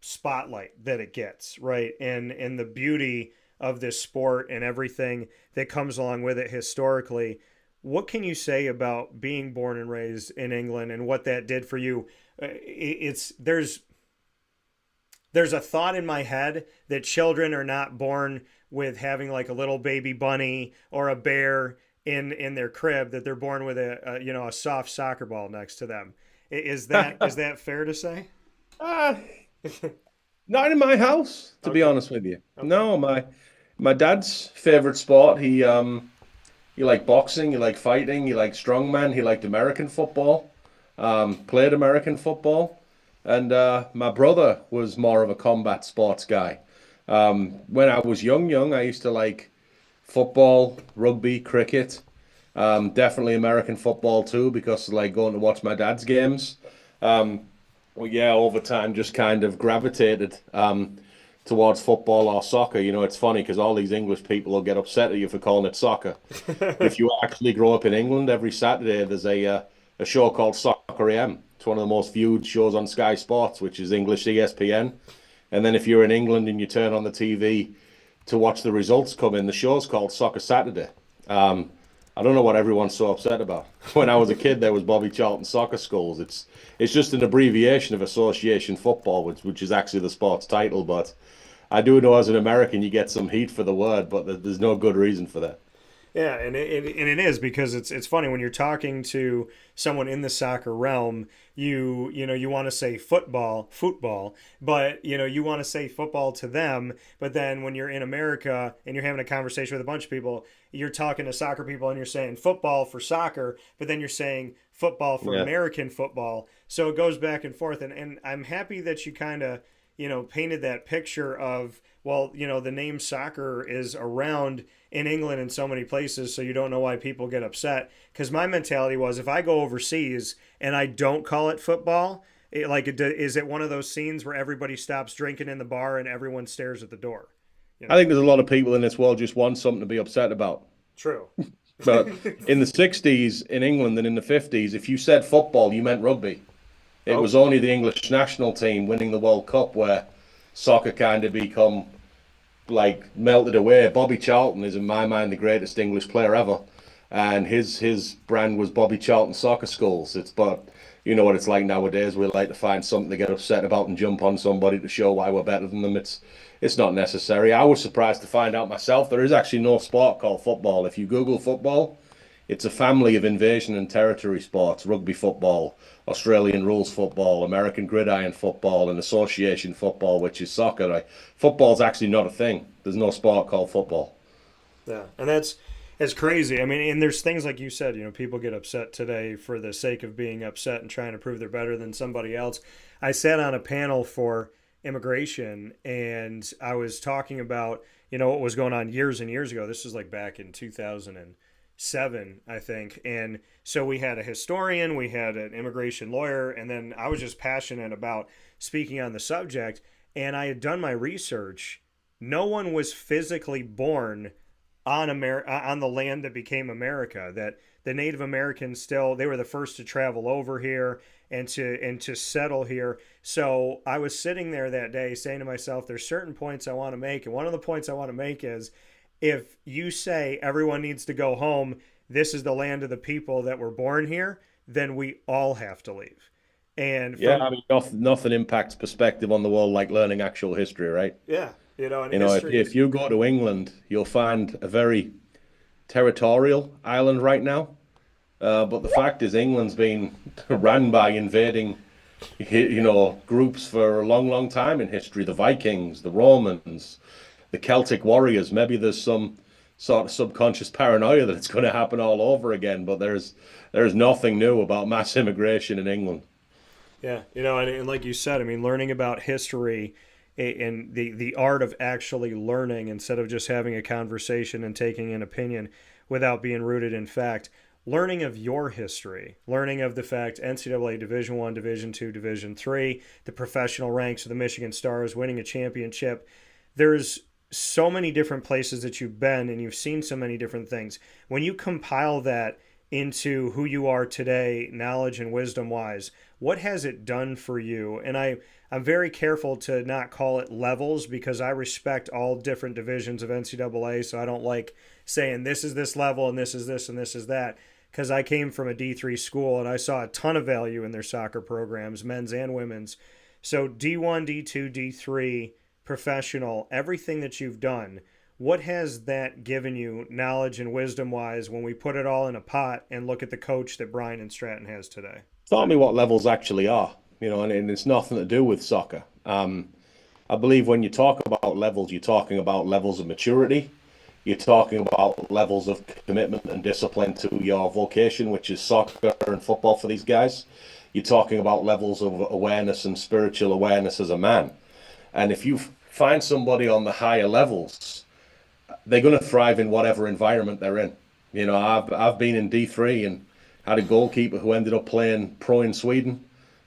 spotlight that it gets, right? And the beauty of this sport and everything that comes along with it historically. What can you say about being born and raised in England and what that did for you? There's a thought in my head that children are not born with having like a little baby bunny or a bear in their crib, that they're born with a soft soccer ball next to them. Is that fair to say? Not in my house, to be honest with you. Okay. No, my dad's favorite sport, he liked boxing, he liked fighting, he liked strongman, he liked American football, played American football. And my brother was more of a combat sports guy. When I was young, I used to like football, rugby, cricket, definitely American football too, because I like going to watch my dad's games. Over time just kind of gravitated towards football or soccer. You know, it's funny because all these English people will get upset at you for calling it soccer. If you actually grow up in England, every Saturday there's a show called Soccer AM. It's one of the most viewed shows on Sky Sports, which is English ESPN. And then if you're in England and you turn on the TV to watch the results come in, the show's called Soccer Saturday. I don't know what everyone's so upset about. When I was a kid, there was Bobby Charlton Soccer Schools. It's just an abbreviation of Association Football, which is actually the sport's title. But I do know as an American, you get some heat for the word, but there's no good reason for that. Yeah, and it is, because it's funny when you're talking to someone in the soccer realm, you want to say football, but you want to say football to them, but then when you're in America and you're having a conversation with a bunch of people, you're talking to soccer people and you're saying football for soccer, but then you're saying football for American football. So it goes back and forth, and I'm happy that you kind of painted that picture of, the name soccer is around in England in so many places, so you don't know why people get upset. Because my mentality was, if I go overseas and I don't call it football, is it one of those scenes where everybody stops drinking in the bar and everyone stares at the door? I think there's a lot of people in this world just want something to be upset about. True. But in the 60s in England and in the 50s, if you said football, you meant rugby. It was only the English national team winning the World Cup where soccer kind of become melted away. Bobby Charlton is in my mind the greatest English player ever, and his brand was Bobby Charlton Soccer Schools. But you know what it's like nowadays. We like to find something to get upset about and jump on somebody to show why we're better than them. It's not necessary. I was surprised to find out myself there is actually no sport called football. If you Google football, it's a family of invasion and territory sports: rugby football, Australian rules football, American gridiron football, and association football, which is soccer. Like, football's actually not a thing. There's no sport called football. Yeah, and it's crazy. I mean, and there's things like you said, people get upset today for the sake of being upset and trying to prove they're better than somebody else. I sat on a panel for immigration, and I was talking about, what was going on years and years ago. This was like back in 2007, I think. And so we had a historian, we had an immigration lawyer, and then I was just passionate about speaking on the subject. And I had done my research. No one was physically born on the land that became America. That the Native Americans they were the first to travel over here and to settle here. So I was sitting there that day saying to myself, there's certain points I want to make, and one of the points I want to make is, if you say everyone needs to go home, this is the land of the people that were born here, then we all have to leave. And nothing impacts perspective on the world like learning actual history, right? Yeah. History if you go to England, you'll find a very territorial island right now. But the fact is, England's been ran by invading, groups for a long, long time in history. The Vikings, the Romans, the Celtic warriors. Maybe there's some sort of subconscious paranoia that it's going to happen all over again. But there's nothing new about mass immigration in England. Yeah, and like you said, I mean, learning about history and the art of actually learning instead of just having a conversation and taking an opinion without being rooted in fact. Learning of your history, learning of the fact NCAA Division I, Division II, Division III, the professional ranks of the Michigan Stars, winning a championship. There's so many different places that you've been, and you've seen so many different things. When you compile that into who you are today, knowledge and wisdom-wise, what has it done for you? And I'm very careful to not call it levels, because I respect all different divisions of NCAA, so I don't like saying this is this level and this is this and this is that, because I came from a D3 school and I saw a ton of value in their soccer programs, men's and women's. So D1, D2, D3, professional, everything that you've done, what has that given you knowledge and wisdom-wise when we put it all in a pot and look at the coach that Bryant Stratton has today? Taught me what levels actually are, and it's nothing to do with soccer. I believe when you talk about levels, you're talking about levels of maturity. You're talking about levels of commitment and discipline to your vocation, which is soccer and football for these guys. You're talking about levels of awareness and spiritual awareness as a man. And if you find somebody on the higher levels, they're going to thrive in whatever environment they're in. I've been in D3 and had a goalkeeper who ended up playing pro in Sweden,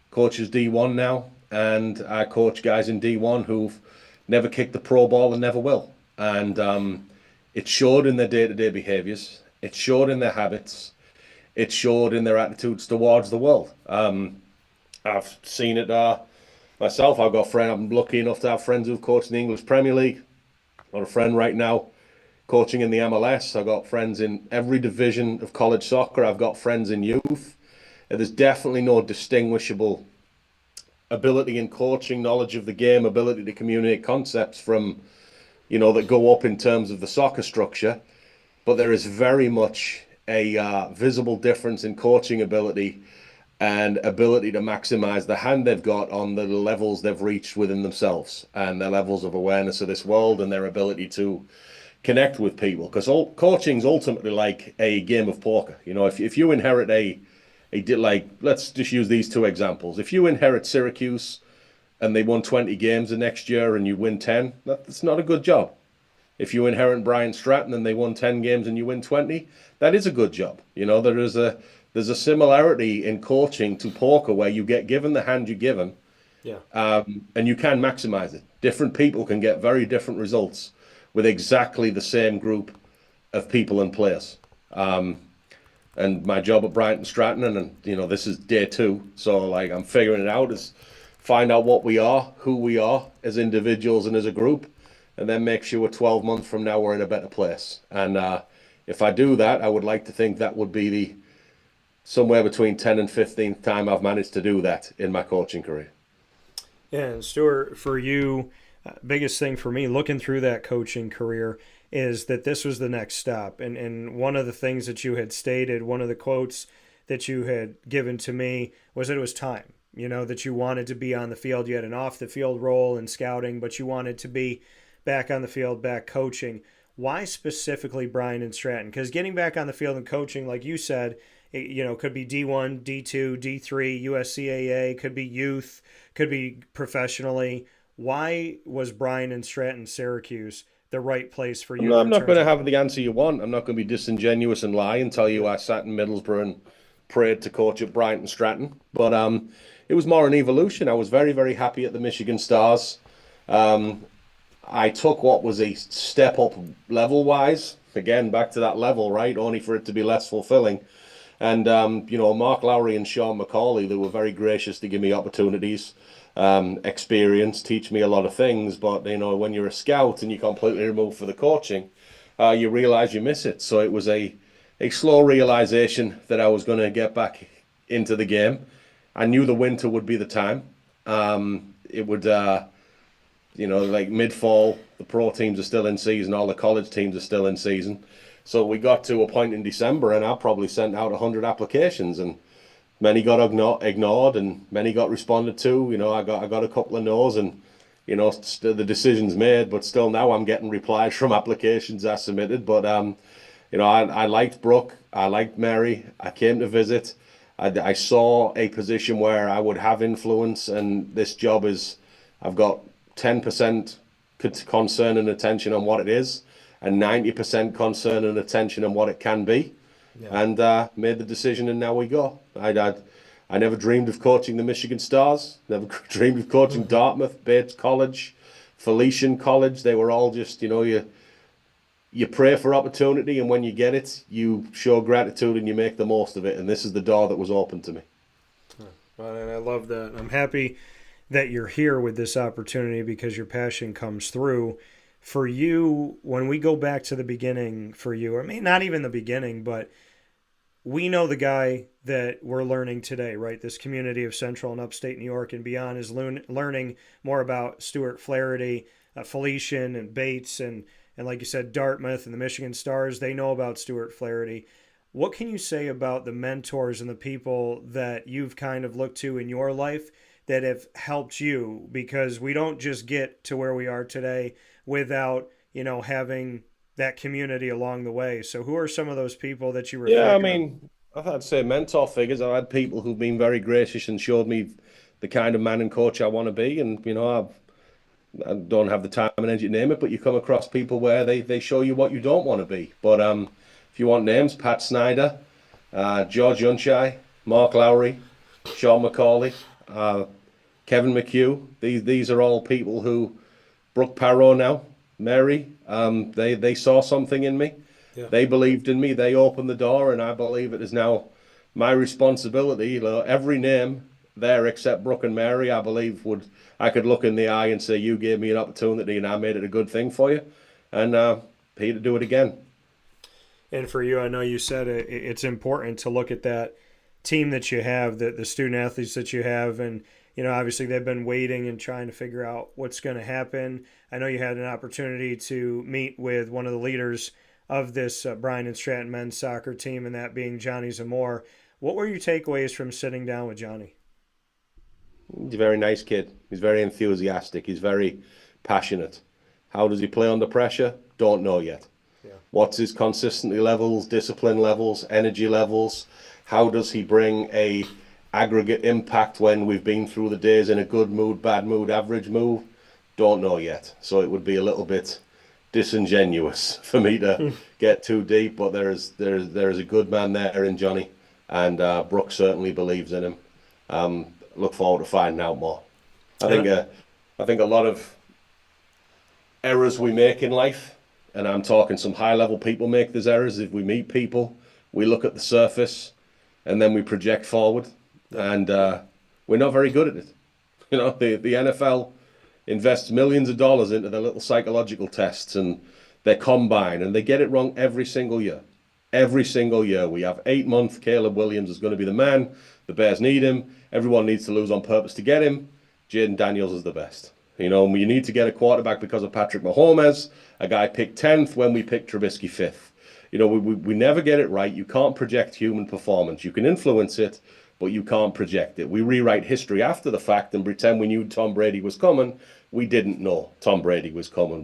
coaches D1 now, and I coach guys in D1 who've never kicked the pro ball and never will. And it showed in their day-to-day behaviors. It showed in their habits. It showed in their attitudes towards the world. I've seen it myself. I'm lucky enough to have friends who've coached in the English Premier League. I've got a friend right now coaching in the MLS. I've got friends in every division of college soccer. I've got friends in youth. There's definitely no distinguishable ability in coaching, knowledge of the game, ability to communicate concepts from, that go up in terms of the soccer structure. But there is very much a visible difference in coaching ability and ability to maximize the hand they've got on the levels they've reached within themselves and their levels of awareness of this world and their ability to connect with people. Because coaching is ultimately like a game of poker. If you inherit let's just use these two examples. If you inherit Syracuse and they won 20 games the next year and you win 10, that's not a good job. If you inherit Bryant Stratton and they won 10 games and you win 20, that is a good job. There's a similarity in coaching to poker where you get given the hand you're given, and you can maximize it. Different people can get very different results with exactly the same group of people and players. And my job at Bryant Stratton, and this is day 2, so I'm figuring it out, is find out what we are, who we are as individuals and as a group, and then make sure 12 months from now we're in a better place. And if I do that, I would like to think that would be somewhere between 10th and 15th time I've managed to do that in my coaching career. And Stewart, for you, biggest thing for me looking through that coaching career is that this was the next stop. And one of the things that you had stated, one of the quotes that you had given to me was that it was time, that you wanted to be on the field. You had an off the field role in scouting, but you wanted to be back on the field, back coaching. Why specifically Bryant Stratton? Because getting back on the field and coaching, like you said, could be D1, D2, D3, USCAA, could be youth, could be professionally. Why was Bryant Stratton Syracuse the right place for you? No, I'm not going to have the answer you want. I'm not going to be disingenuous and lie and tell you I sat in Middlesbrough and prayed to coach at Bryant Stratton. But it was more an evolution. I was very, very happy at the Michigan Stars. I took what was a step up level-wise. Again, back to that level, right? Only for it to be less fulfilling. And, Mark Lowry and Sean McCauley, they were very gracious to give me opportunities, experience, teach me a lot of things. But, when you're a scout and you're completely removed for the coaching, you realize you miss it. So it was a slow realization that I was going to get back into the game. I knew the winter would be the time. It would, like mid-fall, the pro teams are still in season, all the college teams are still in season. So we got to a point in December and I probably sent out 100 applications and many got ignored and many got responded to. I got a couple of no's and, the decision's made, but still now I'm getting replies from applications I submitted. But, I liked Brooke, I liked Mary, I came to visit. I saw a position where I would have influence, and this job I've got 10% concern and attention on what it is, and 90% concern and attention on what it can be. Yeah. And made the decision, and now we go. I never dreamed of coaching the Michigan Stars, never dreamed of coaching Dartmouth, Bates College, Felician College. They were all just, you pray for opportunity, and when you get it, you show gratitude and you make the most of it. And this is the door that was open to me. Well, and I love that. I'm happy that you're here with this opportunity because your passion comes through. For you, when we go back to the beginning for you, or maybe not even the beginning, but we know the guy that we're learning today, right? This community of Central and Upstate New York and beyond is learning more about Stewart Flaherty, Felician and Bates, and like you said, Dartmouth and the Michigan Stars. They know about Stewart Flaherty. What can you say about the mentors and the people that you've kind of looked to in your life that have helped you? Because we don't just get to where we are today without, having that community along the way. So who are some of those people that you were? Yeah, I've had to say mentor figures. I've had people who've been very gracious and showed me the kind of man and coach I want to be. And, I don't have the time and energy to name it, but you come across people where they show you what you don't want to be. But if you want names, Pat Snyder, George Yunchai, Mark Lowry, Sean McCauley, Kevin McHugh. These are all people who, Brooke Parrow now, Mary, they saw something in me. Yeah. They believed in me. They opened the door, and I believe it is now my responsibility. Every name there except Brooke and Mary, I believe I could look in the eye and say, you gave me an opportunity and I made it a good thing for you. And here to do it again. And for you, I know you said it's important to look at that team that you have, the student athletes that you have, and obviously they've been waiting and trying to figure out what's going to happen. I know you had an opportunity to meet with one of the leaders of this Bryant Stratton men's soccer team, and that being Johnny Zamore. What were your takeaways from sitting down with Johnny? He's a very nice kid. He's very enthusiastic. He's very passionate. How does he play under pressure? Don't know yet. Yeah. What's his consistency levels, discipline levels, energy levels? How does he bring a aggregate impact when we've been through the days in a good mood, bad mood, average mood? Don't know yet. So it would be a little bit disingenuous for me to get too deep, but there is a good man there in Johnny, and Brooke certainly believes in him. Look forward to finding out more. I think a lot of errors we make in life, and I'm talking some high-level people make these errors. If we meet people, we look at the surface, and then we project forward, and we're not very good at it. The NFL invests millions of dollars into their little psychological tests and their combine, and they get it wrong every single year. every single year. We have 8-month Caleb Williams is going to be the man. The Bears need him. Everyone needs to lose on purpose to get him. Jaden Daniels is the best. You know, you need to get a quarterback because of Patrick Mahomes, a guy picked 10th when we picked Trubisky 5th. You know, we never get it right. You can't project human performance. You can influence it, but you can't project it. We rewrite history after the fact and pretend we knew Tom Brady was coming. We didn't know Tom Brady was coming.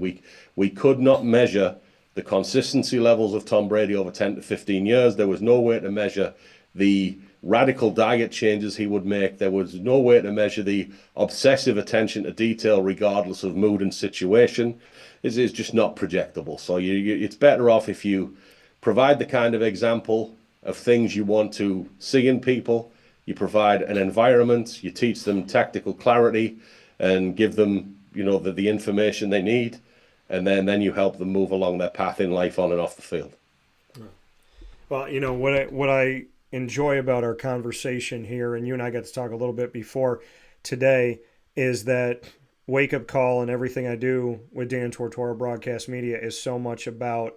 We could not measure the consistency levels of Tom Brady over 10 to 15 years. There was no way to measure the radical diet changes he would make. There was no way to measure the obsessive attention to detail regardless of mood and situation. It's just not projectable. So it's better off if you provide the kind of example of things you want to see in people. You provide an environment, you teach them tactical clarity and give them, you know, the information they need, and then you help them move along their path in life on and off the field. Well, you know, what I enjoy about our conversation here, and you and I got to talk a little bit before today, is that Wake Up Call and everything I do with Dan Tortora Broadcast Media is so much about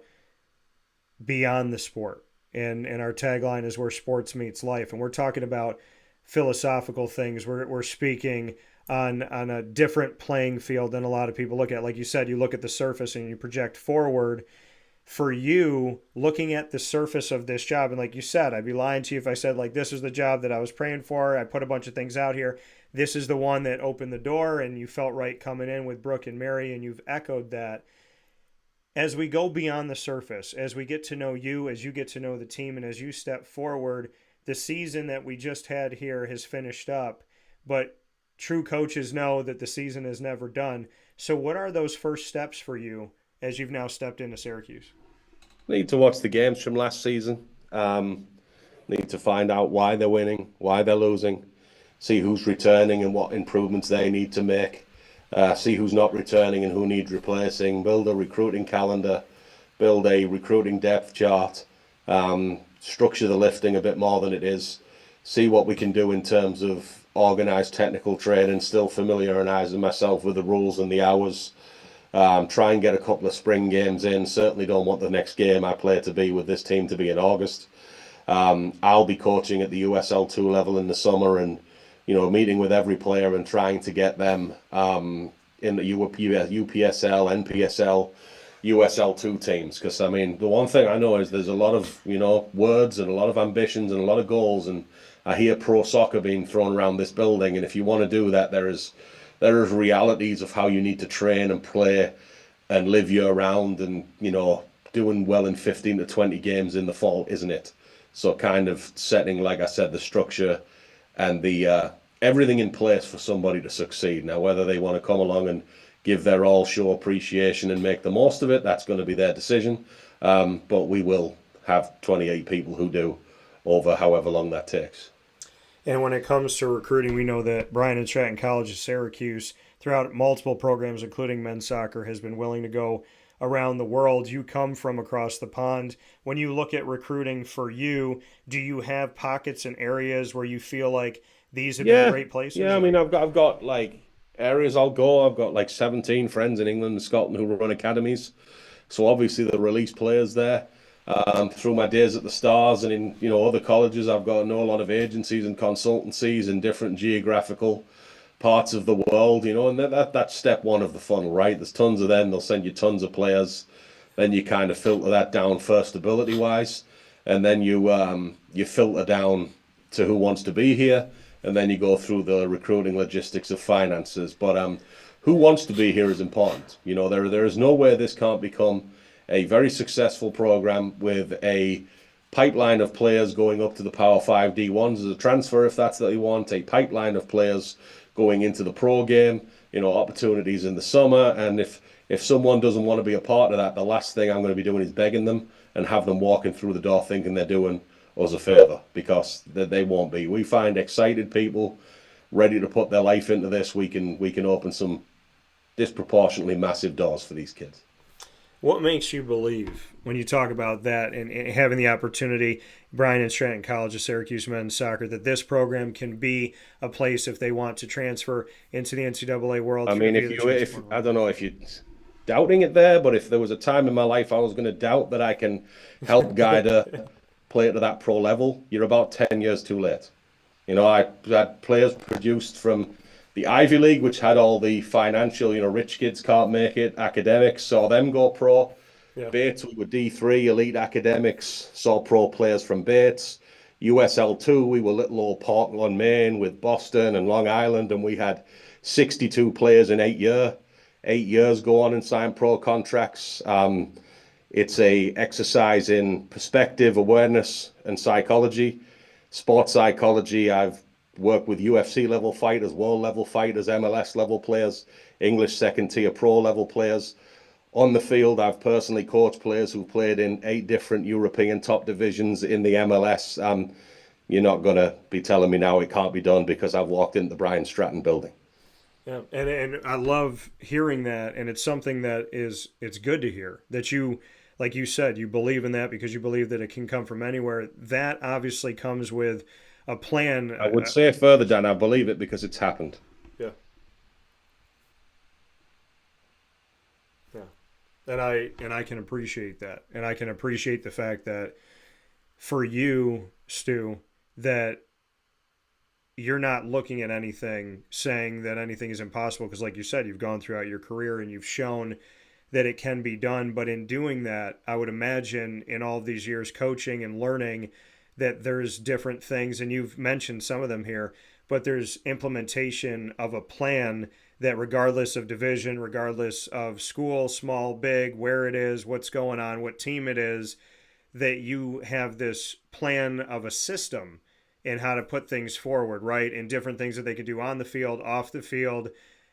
beyond the sport. And our tagline is where sports meets life. And we're talking about philosophical things. We're speaking on a different playing field than a lot of people look at. Like you said, you look at the surface and you project forward. For you, looking at the surface of this job, and like you said, I'd be lying to you if I said, like, this is the job that I was praying for. I put a bunch of things out here. This is the one that opened the door, and you felt right coming in with Brooke and Mary, and you've echoed that. As we go beyond the surface, as we get to know you, as you get to know the team, and as you step forward, the season that we just had here has finished up, but true coaches know that the season is never done. So what are those first steps for you as you've now stepped into Syracuse? Need to watch the games from last season. Need to find out why they're winning, why they're losing, see who's returning and what improvements they need to make. See who's not returning and who needs replacing, build a recruiting calendar, build a recruiting depth chart, structure the lifting a bit more than it is, see what we can do in terms of organized technical training, still familiarizing myself with the rules and the hours, try and get a couple of spring games in. Certainly don't want the next game I play to be with this team to be in August. I'll be coaching at the USL2 level in the summer and, you know, meeting with every player and trying to get them in the UPSL, NPSL, USL2 teams. Because, I mean, the one thing I know is there's a lot of, you know, words and a lot of ambitions and a lot of goals. And I hear pro soccer being thrown around this building. And if you want to do that, there is realities of how you need to train and play and live year round and, you know, doing well in 15 to 20 games in the fall, isn't it? So kind of setting, like I said, the structure and the everything in place for somebody to succeed. Now, whether they want to come along and give their all, show appreciation and make the most of it, that's going to be their decision. But we will have 28 people who do over however long that takes. And when it comes to recruiting, we know that Bryant Stratton College of Syracuse, throughout multiple programs, including men's soccer, has been willing to go around the world. You come from across the pond. When you look at recruiting for you, do you have pockets and areas where you feel like these have been great places? Yeah, I mean, I've got like areas I'll go. I've got like 17 friends in England and Scotland who run academies. So obviously the release players there. Through my days at the Stars and in, you know, other colleges, I've got to know a lot of agencies and consultancies in different geographical parts of the world, you know, and that's step one of the funnel, right? There's tons of them. They'll send you tons of players. Then you kind of filter that down first ability wise, and then you filter down to who wants to be here, and then you go through the recruiting logistics of finances. But who wants to be here is important. You know, there is no way this can't become a very successful program with a pipeline of players going up to the Power 5 D1s as a transfer if that's what they want, a pipeline of players going into the pro game, you know, opportunities in the summer. And if someone doesn't want to be a part of that, the last thing I'm going to be doing is begging them and have them walking through the door thinking they're doing us a favor, because they won't be. We find excited people ready to put their life into this. We can open some disproportionately massive doors for these kids. What makes you believe when you talk about that and having the opportunity, Bryant Stratton College of Syracuse men's soccer, that this program can be a place if they want to transfer into the NCAA world? I mean, if I don't know if you doubting it there, but if there was a time in my life I was going to doubt that I can help guide a player to that pro level, you're about 10 years too late. You know, I had players produced from the Ivy League, which had all the financial, rich kids can't make it, academics, saw them go pro. Yeah. Bates, we were D3, elite academics, saw pro players from Bates. USL2, we were little old Portland, Maine with Boston and Long Island, and we had 62 players in 8 years go on and sign pro contracts. It's a exercise in perspective, awareness, and psychology. Sports psychology, I've worked with UFC level fighters, world level fighters, MLS level players, English second tier pro level players. On the field, I've personally coached players who played in 8 different European top divisions in the MLS. You're not going to be telling me now it can't be done because I've walked into the Bryant Stratton building. Yeah, and I love hearing that, and it's something that it's good to hear that you, like you said, you believe in that because you believe that it can come from anywhere. That obviously comes with a plan. I would say further, Dan, I believe it because it's happened. Yeah. Yeah. And I can appreciate that. And I can appreciate the fact that for you, Stu, that you're not looking at anything saying that anything is impossible because, like you said, you've gone throughout your career and you've shown that it can be done. But in doing that, I would imagine in all of these years coaching and learning that there's different things, and you've mentioned some of them here, but there's implementation of a plan that regardless of division, regardless of school, small, big, where it is, what's going on, what team it is, that you have this plan of a system and how to put things forward, right? And different things that they could do on the field, off the field,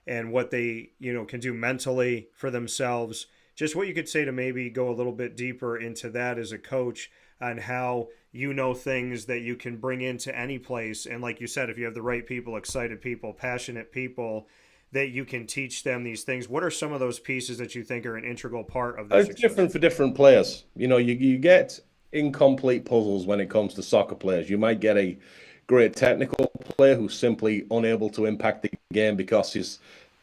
and what they, can do mentally for themselves. Just what you could say to maybe go a little bit deeper into that as a coach on how things that you can bring into any place. And like you said, if you have the right people, excited people, passionate people, that you can teach them these things. What are some of those pieces that you think are an integral part of this? It's different for different players. You get incomplete puzzles when it comes to soccer players. You might get a great technical player who's simply unable to impact the game because his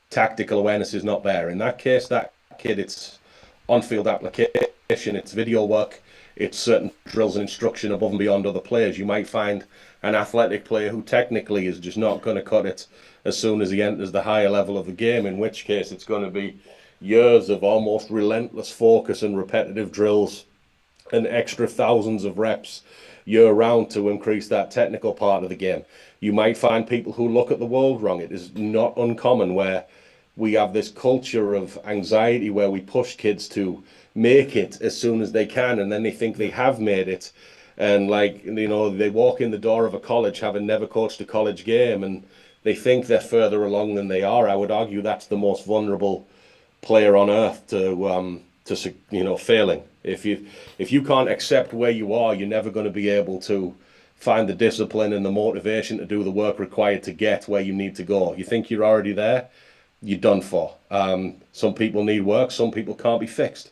tactical awareness is not there. In that case, that kid, it's on-field application, it's video work, it's certain drills and instruction above and beyond other players. You might find an athletic player who technically is just not going to cut it as soon as he enters the higher level of the game, in which case it's going to be years of almost relentless focus and repetitive drills and extra thousands of reps year round to increase that technical part of the game. You might find people who look at the world wrong. It is not uncommon where we have this culture of anxiety where we push kids to make it as soon as they can, and then they think they have made it. And they walk in the door of a college having never coached a college game, and they think they're further along than they are. I would argue that's the most vulnerable player on earth to failing. If you can't accept where you are, you're never going to be able to find the discipline and the motivation to do the work required to get where you need to go. You think you're already there, you're done for. Some people need work, some people can't be fixed.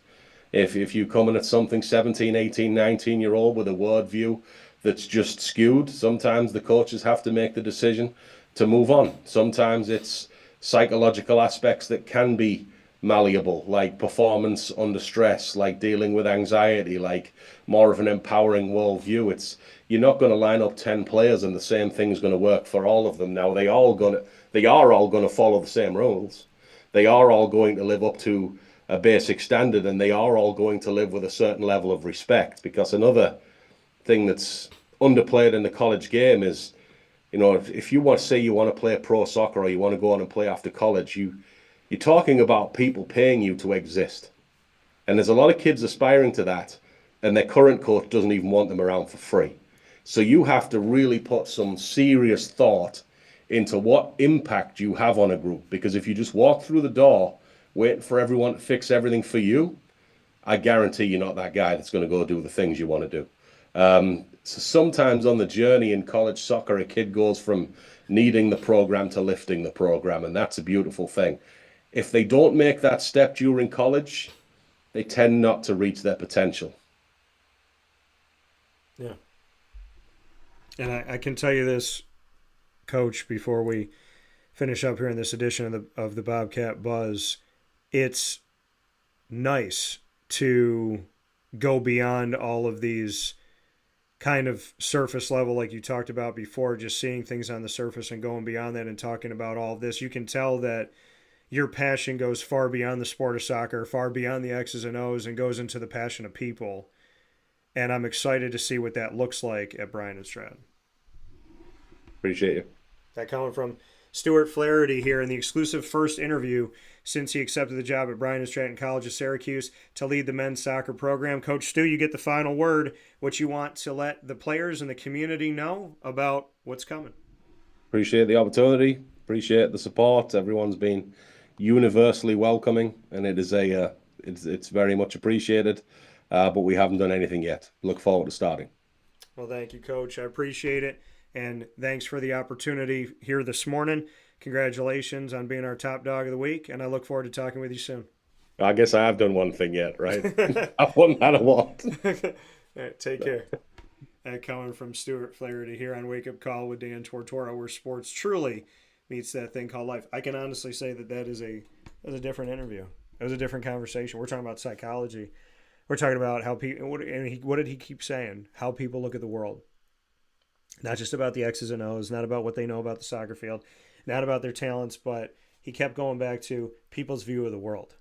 If you come in at something 17, 18, 19-year-old with a worldview that's just skewed, sometimes the coaches have to make the decision to move on. Sometimes it's psychological aspects that can be malleable, like performance under stress, like dealing with anxiety, like more of an empowering worldview. You're not going to line up 10 players and the same thing's going to work for all of them. Now they are all going to follow the same rules. They are all going to live up to a basic standard, and they are all going to live with a certain level of respect. Because another thing that's underplayed in the college game is, if you want to say you want to play pro soccer or you want to go on and play after college, you're talking about people paying you to exist. And there's a lot of kids aspiring to that, and their current coach doesn't even want them around for free. So you have to really put some serious thought into what impact you have on a group. Because if you just walk through the door waiting for everyone to fix everything for you, I guarantee you're not that guy that's going to go do the things you want to do. So sometimes on the journey in college soccer, a kid goes from needing the program to lifting the program, and that's a beautiful thing. If they don't make that step during college, they tend not to reach their potential. Yeah. And I can tell you this, Coach, before we finish up here in this edition of the Bobcat Buzz, it's nice to go beyond all of these kind of surface level, like you talked about before, just seeing things on the surface and going beyond that and talking about all of this. You can tell that your passion goes far beyond the sport of soccer, far beyond the X's and O's, and goes into the passion of people. And I'm excited to see what that looks like at Bryant Stratton. Appreciate you. That coming from Stewart Flaherty here in the exclusive first interview since he accepted the job at Bryant Stratton College of Syracuse to lead the men's soccer program. Coach Stu, you get the final word. What you want to let the players and the community know about what's coming. Appreciate the opportunity. Appreciate the support. Everyone's been universally welcoming, and it is it's very much appreciated. But we haven't done anything yet. Look forward to starting. Well, thank you, Coach. I appreciate it. And thanks for the opportunity here this morning. Congratulations on being our top dog of the week, and I look forward to talking with you soon. I guess I have done one thing yet, right? I've won that award. All right, take care. Coming from Stewart Flaherty here on Wake Up Call with Dan Tortora, where sports truly meets that thing called life. I can honestly say that was a different interview. It was a different conversation. We're talking about psychology. We're talking about how people, what did he keep saying? How people look at the world. Not just about the X's and O's, not about what they know about the soccer field, not about their talents, but he kept going back to people's view of the world.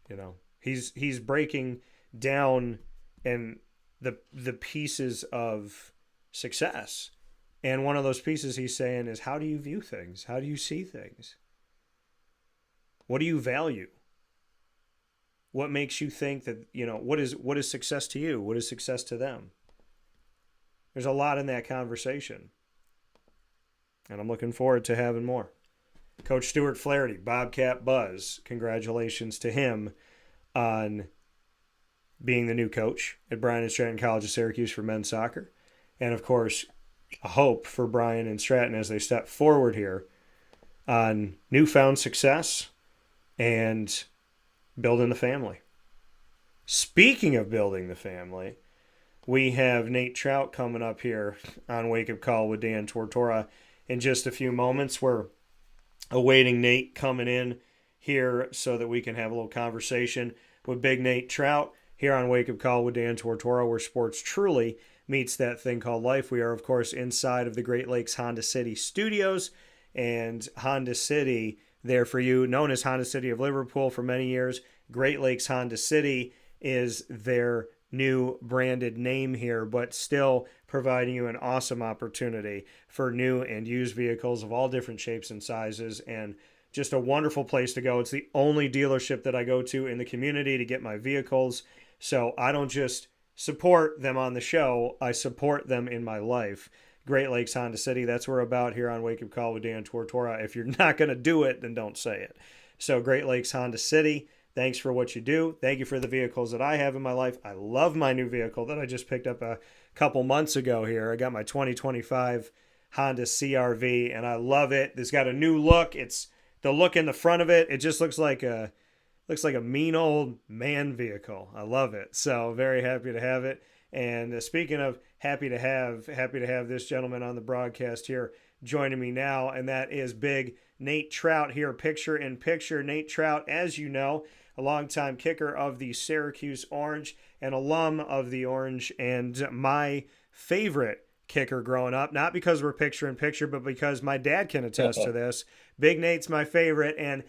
You know, he's breaking down and the pieces of success. And one of those pieces he's saying is, how do you view things? How do you see things? What do you value? What makes you think that, you know, what is success to you? What is success to them? There's a lot in that conversation. And I'm looking forward to having more. Coach Stewart Flaherty, Bobcat Buzz, congratulations to him on being the new coach at Bryant Stratton College of Syracuse for men's soccer. And, of course, a hope for Bryant and Stratton as they step forward here on newfound success and building the family. Speaking of building the family, we have Nate Trout coming up here on Wake Up Call with Dan Tortora in just a few moments. We're awaiting Nate coming in here so that we can have a little conversation with Big Nate Trout here on Wake Up Call with Dan Tortora, where sports truly meets that thing called life. We are, of course, inside of the Great Lakes Honda City studios, and Honda City there for you, known as Honda City of Liverpool for many years. Great Lakes Honda City is their new branded name here, but still providing you an awesome opportunity for new and used vehicles of all different shapes and sizes, and just a wonderful place to go. It's the only dealership that I go to in the community to get my vehicles, so I don't just support them on the show, I support them in my life. Great Lakes Honda City, that's what we're about here on Wake Up Call with Dan Tortora. If you're not going to do it, then don't say it. So Great Lakes Honda City, thanks for what you do. Thank you for the vehicles that I have in my life. I love my new vehicle that I just picked up a couple months ago here. I got my 2025 Honda CR-V, and I love it. It's got a new look. It's the look in the front of it. It just looks like a mean old man vehicle. I love it. So very happy to have it. And speaking of happy to have this gentleman on the broadcast here joining me now, and that is Big Nate Trout here, picture in picture. Nate Trout, as you know, a longtime kicker of the Syracuse Orange, an alum of the Orange, and my favorite kicker growing up, not because we're picture in picture, but because my dad can attest to this. Big Nate's my favorite, and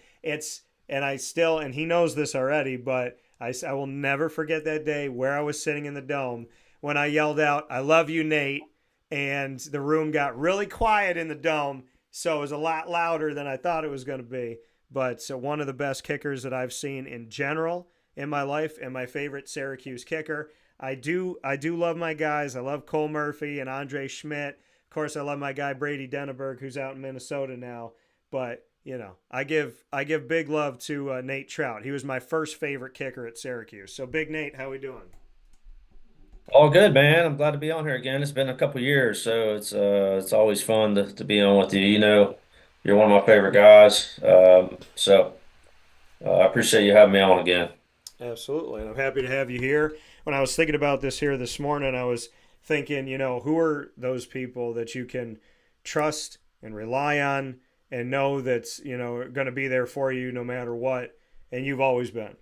he knows this already, but I will never forget that day where I was sitting in the dome when I yelled out, "I love you, Nate," and the room got really quiet in the dome, so it was a lot louder than I thought it was going to be. But one of the best kickers that I've seen in general in my life, and my favorite Syracuse kicker. I do love my guys. I love Cole Murphy and Andre Schmidt. Of course, I love my guy Brady Denneberg, who's out in Minnesota now. But you know, I give big love to Nate Trout. He was my first favorite kicker at Syracuse. So, Big Nate, how we doing? All good, man. I'm glad to be on here again. It's been a couple years, so it's always fun to be on with you. You know, you're one of my favorite guys. I appreciate you having me on again. Absolutely, and I'm happy to have you here. When I was thinking about this here this morning, I was thinking, you know, who are those people that you can trust and rely on and know that's, going to be there for you no matter what. And you've always been.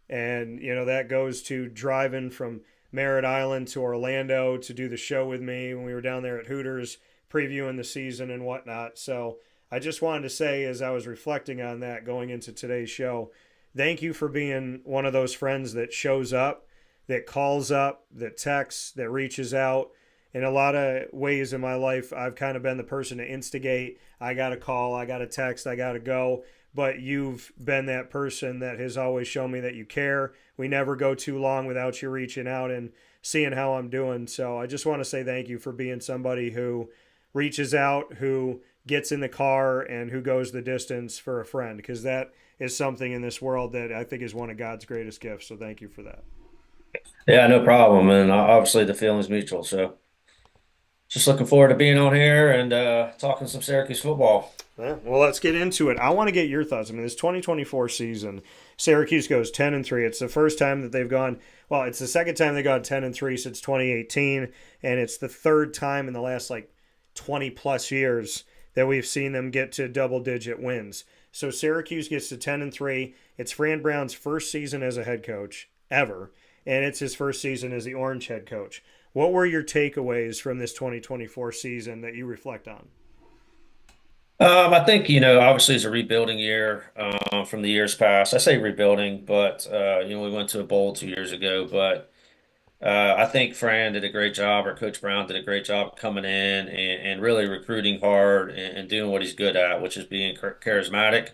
And, that goes to driving from Merritt Island to Orlando to do the show with me when we were down there at Hooters previewing the season and whatnot. So I just wanted to say, as I was reflecting on that going into today's show, thank you for being one of those friends that shows up, that calls up, that texts, that reaches out. In a lot of ways in my life, I've kind of been the person to instigate. I got to call, I got to text, I got to go. But you've been that person that has always shown me that you care. We never go too long without you reaching out and seeing how I'm doing. So I just want to say thank you for being somebody who reaches out, who gets in the car, and who goes the distance for a friend, because that is something in this world that I think is one of God's greatest gifts. So thank you for that. Yeah, no problem. And obviously the feeling's mutual. So just looking forward to being on here and talking some Syracuse football. Yeah, well, let's get into it. I want to get your thoughts. I mean, this 2024 season, Syracuse goes 10-3. It's the first time that they've gone. Well, it's the second time they've gone 10-3 since 2018, and it's the third time in the last 20 plus years that we've seen them get to double-digit wins. So Syracuse gets to 10-3. It's Fran Brown's first season as a head coach ever, and it's his first season as the Orange head coach. What were your takeaways from this 2024 season that you reflect on? I think, obviously it's a rebuilding year from the years past. I say rebuilding, but, we went to a bowl 2 years ago. But I think Fran did a great job, or Coach Brown did a great job coming in and really recruiting hard and doing what he's good at, which is being charismatic.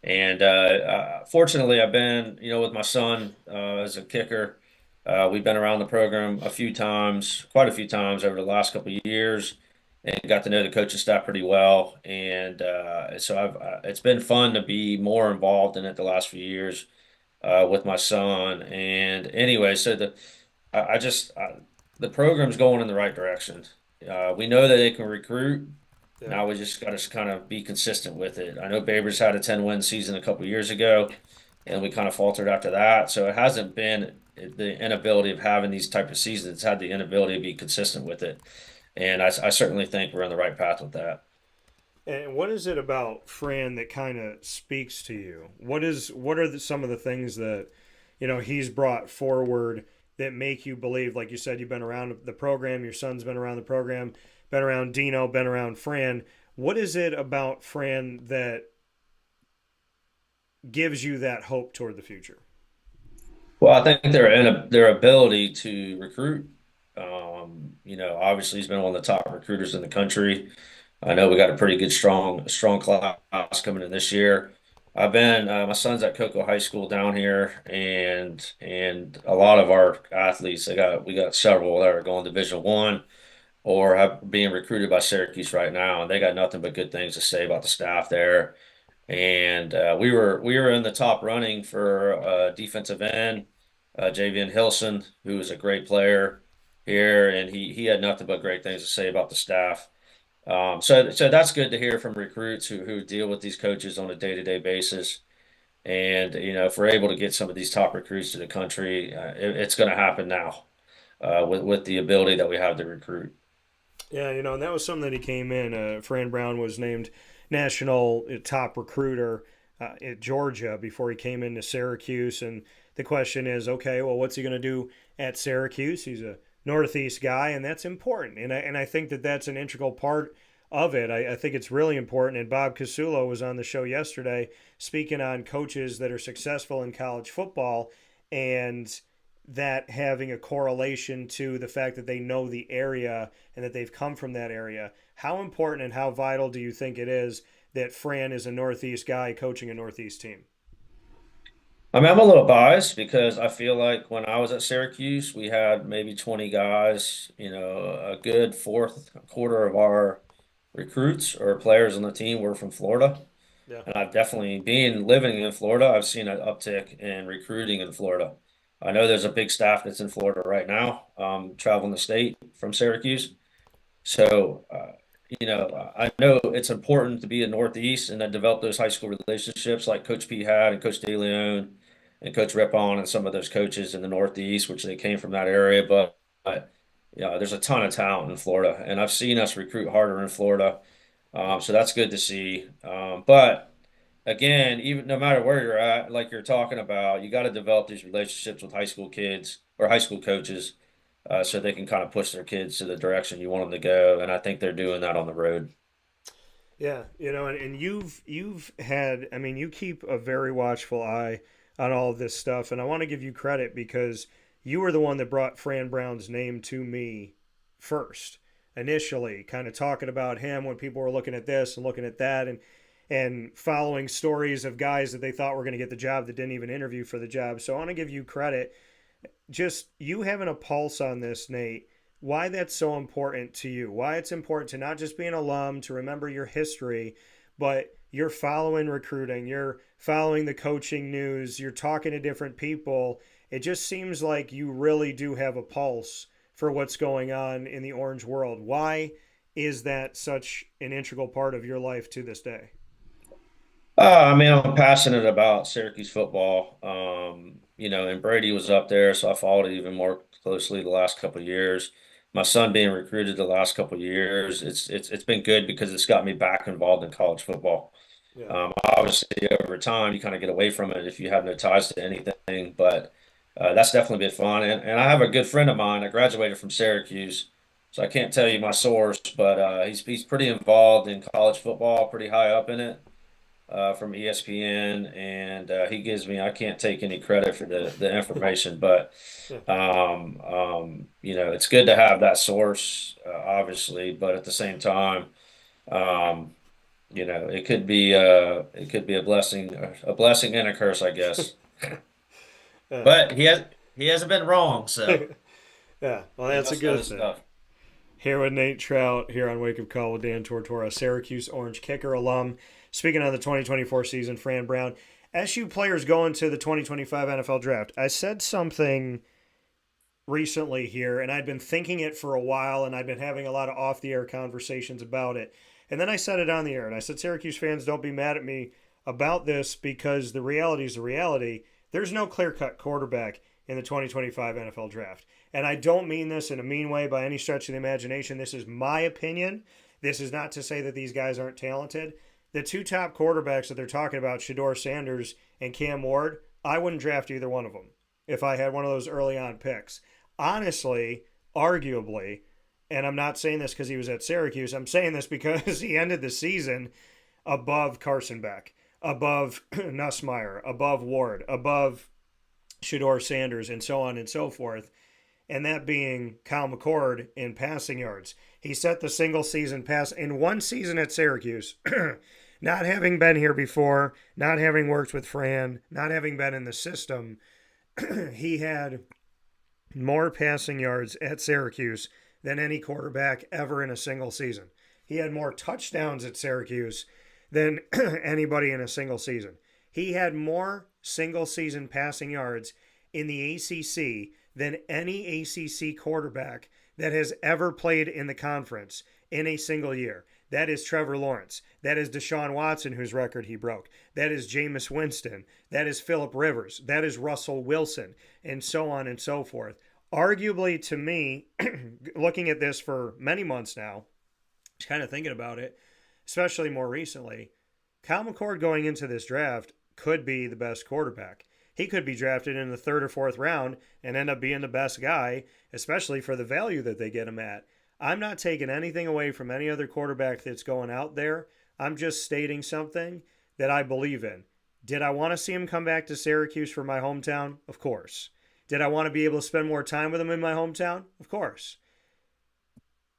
And fortunately, I've been, with my son as a kicker. We've been around the program quite a few times over the last couple of years, and got to know the coaching staff pretty well. And so it's been fun to be more involved in it the last few years with my son. And anyway, so the program's going in the right direction. We know that they can recruit. Yeah. Now we just got to kind of be consistent with it. I know Babers had a 10-win season a couple of years ago, and we kind of faltered after that. So it hasn't been the inability of having these type of seasons. It's had the inability to be consistent with it. And I certainly think we're on the right path with that. And what is it about Fran that kind of speaks to you? What are some of the things that, he's brought forward that make you believe, like you said, you've been around the program, your son's been around the program, been around Dino, been around Fran. What is it about Fran that gives you that hope toward the future? Well, I think their ability to recruit. Obviously he's been one of the top recruiters in the country. I know we got a pretty good, strong class coming in this year. I've been my son's at Cocoa High School down here, and a lot of our athletes, we got several that are going Division I or have being recruited by Syracuse right now, and they got nothing but good things to say about the staff there. And we were in the top running for defensive end, Javian Hilson, who is a great player here, and he had nothing but great things to say about the staff. So that's good to hear from recruits who deal with these coaches on a day-to-day basis. And if we're able to get some of these top recruits to the country, it's going to happen now with the ability that we have to recruit. Yeah, and that was something that he came in. Fran Brown was named national top recruiter at Georgia before he came into Syracuse. And the question is, okay, well, what's he going to do at Syracuse? He's a Northeast guy, and that's important. And I think that that's an integral part of it. I think it's really important. And Bob Casulo was on the show yesterday speaking on coaches that are successful in college football and that having a correlation to the fact that they know the area and that they've come from that area. How important and how vital do you think it is that Fran is a Northeast guy coaching a Northeast team? I mean, I'm a little biased because I feel like when I was at Syracuse, we had maybe 20 guys, a good fourth quarter of our recruits or players on the team were from Florida. Yeah. And I've definitely, living in Florida, I've seen an uptick in recruiting in Florida. I know there's a big staff that's in Florida right now, traveling the state from Syracuse. So, I know it's important to be in Northeast and then develop those high school relationships like Coach P had and Coach DeLeon and Coach Rippon and some of those coaches in the Northeast, which they came from that area. But there's a ton of talent in Florida, and I've seen us recruit harder in Florida. So that's good to see. But again, even no matter where you're at, like you're talking about, you got to develop these relationships with high school kids or high school coaches, so they can kind of push their kids to the direction you want them to go. And I think they're doing that on the road. Yeah, and you've had, I mean, you keep a very watchful eye on all of this stuff, and I want to give you credit because you were the one that brought Fran Brown's name to me first, initially, kind of talking about him when people were looking at this and looking at that, and following stories of guys that they thought were going to get the job that didn't even interview for the job. So I want to give you credit, just you having a pulse on this, Nate, why that's so important to you, why it's important to not just be an alum, to remember your history, but you're following recruiting, you're following the coaching news, you're talking to different people. It just seems like you really do have a pulse for what's going on in the Orange world. Why is that such an integral part of your life to this day? I mean, I'm passionate about Syracuse football. And Brady was up there, so I followed it even more closely the last couple of years. My son being recruited the last couple of years, it's been good because it's got me back involved in college football. Yeah. Obviously, over time, you kind of get away from it if you have no ties to anything, but that's definitely been fun. And I have a good friend of mine. I graduated from Syracuse, so I can't tell you my source, but he's pretty involved in college football, pretty high up in it, from ESPN, and he gives me, I can't take any credit for the information, but it's good to have that source, obviously, but at the same time, um, it could be a blessing and a curse, I guess. But he hasn't been wrong, so Yeah, well, he that's a must know good his thing. stuff. Here with Nate Trout here on Wake Up Call with Dan Tortora, Syracuse Orange kicker alum. Speaking of the 2024 season, Fran Brown. SU players go into the 2025 NFL draft. I said something recently here, and I'd been thinking it for a while, and I'd been having a lot of off the air conversations about it. And then I said it on the air, and I said, Syracuse fans, don't be mad at me about this because the reality is the reality. There's no clear cut quarterback in the 2025 NFL draft. And I don't mean this in a mean way by any stretch of the imagination. This is my opinion. This is not to say that these guys aren't talented. The two top quarterbacks that they're talking about, Shedeur Sanders and Cam Ward, I wouldn't draft either one of them if I had one of those early on picks. Honestly, arguably, and I'm not saying this because he was at Syracuse, I'm saying this because he ended the season above Carson Beck, above Nussmeier, above Ward, above Shedeur Sanders, and so on and so forth. And that being Kyle McCord in passing yards. He set the single season pass in one season at Syracuse. Not having been here before, not having worked with Fran, not having been in the system, he had more passing yards at Syracuse than any quarterback ever in a single season. He had more touchdowns at Syracuse than anybody in a single season. He had more single season passing yards in the ACC than any ACC quarterback that has ever played in the conference in a single year. That is Trevor Lawrence. That is Deshaun Watson, whose record he broke. That is Jameis Winston. That is Phillip Rivers. That is Russell Wilson, and so on and so forth. Arguably, to me, looking at this for many months now, just kind of thinking about it, especially more recently, Kyle McCord going into this draft could be the best quarterback. He could be drafted in the third or fourth round and end up being the best guy, especially for the value that they get him at. I'm not taking anything away from any other quarterback that's going out there. I'm just stating something that I believe in. Did I want to see him come back to Syracuse for my hometown? Of course. Did I want to be able to spend more time with him in my hometown? Of course.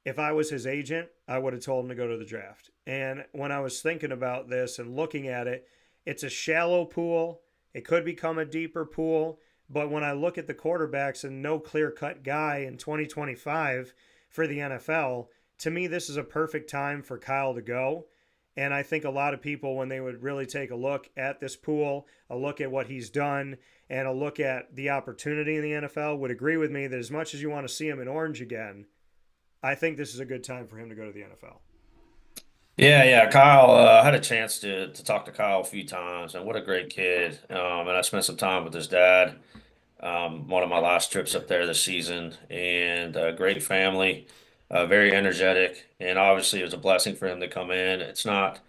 If I was his agent, I would have told him to go to the draft. And when I was thinking about this and looking at it, it's a shallow pool. It could become a deeper pool. But when I look at the quarterbacks and no clear-cut guy in 2025 for the NFL, to me, this is a perfect time for Kyle to go. And I think a lot of people, when they would really take a look at this pool, a look at what he's done, and a look at the opportunity in the NFL, would agree with me that as much as you want to see him in Orange again, I think this is a good time for him to go to the NFL. Yeah. Kyle, I had a chance to talk to Kyle a few times, and what a great kid. And I spent some time with his dad, one of my last trips up there this season, and a great family. very energetic, and obviously it was a blessing for him to come in. It's not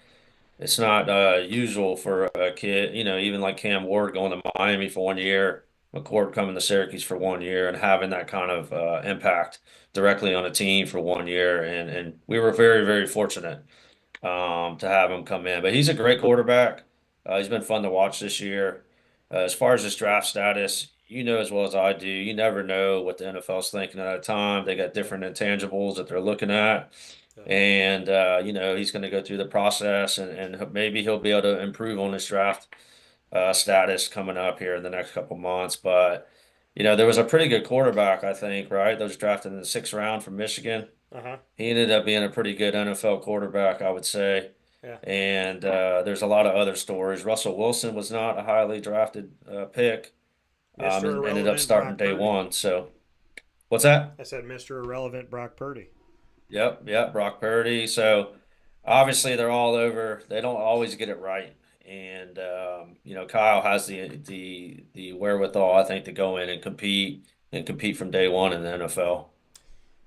usual for a kid, even like Cam Ward going to Miami for 1 year, McCord coming to Syracuse for 1 year, and having that kind of impact directly on a team for 1 year. And we were very, very fortunate to have him come in. But he's a great quarterback. He's been fun to watch this year. As far as his draft status, you know as well as I do, you never know what the NFL's thinking at a time. They got different intangibles that they're looking at. And, he's going to go through the process, and maybe he'll be able to improve on his draft status coming up here in the next couple months. But, there was a pretty good quarterback, I think, right? That was drafted in the 6th round from Michigan. Uh-huh. He ended up being a pretty good NFL quarterback, I would say. Yeah. And there's a lot of other stories. Russell Wilson was not a highly drafted pick. Mr. And ended Irrelevant, up starting Brock day Purdy. one. So, what's that? I said Mr. Irrelevant Brock Purdy. Yep, Brock Purdy. So, obviously, they're all over. They don't always get it right. And Kyle has the wherewithal, I think, to go in and compete from day one in the NFL.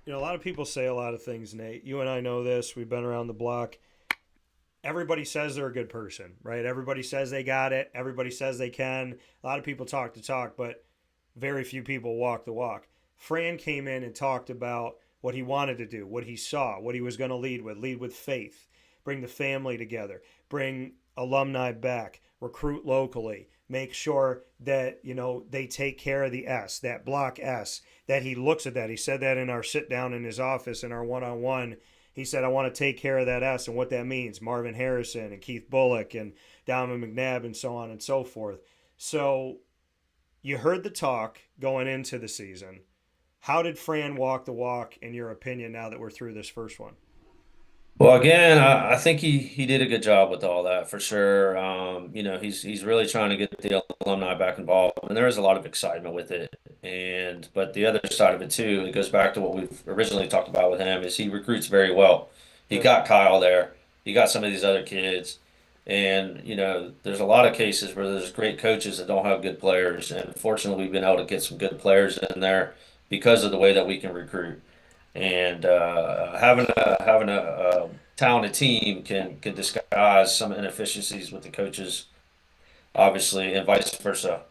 A lot of people say a lot of things, Nate. You and I know this. We've been around the block. Everybody says they're a good person, right? Everybody says they got it. Everybody says they can. A lot of people talk the talk, but very few people walk the walk. Fran came in and talked about what he wanted to do, what he saw, what he was going to lead with faith, bring the family together, bring alumni back, recruit locally, make sure that, they take care of the S, that block S, that he looks at that. He said that in our sit down in his office in our one-on-one. He said, I want to take care of that S and what that means. Marvin Harrison and Keith Bullock and Donovan McNabb and so on and so forth. So you heard the talk going into the season. How did Fran walk the walk, in your opinion, now that we're through this first one? Well, again, I think he did a good job with all that for sure. He's really trying to get the alumni back involved, and there is a lot of excitement with it. But the other side of it too, it goes back to what we've originally talked about with him, is he recruits very well. He got Kyle there. He got some of these other kids, and there's a lot of cases where there's great coaches that don't have good players, and fortunately, we've been able to get some good players in there because of the way that we can recruit. And having a talented team can disguise some inefficiencies with the coaches, obviously, and vice versa.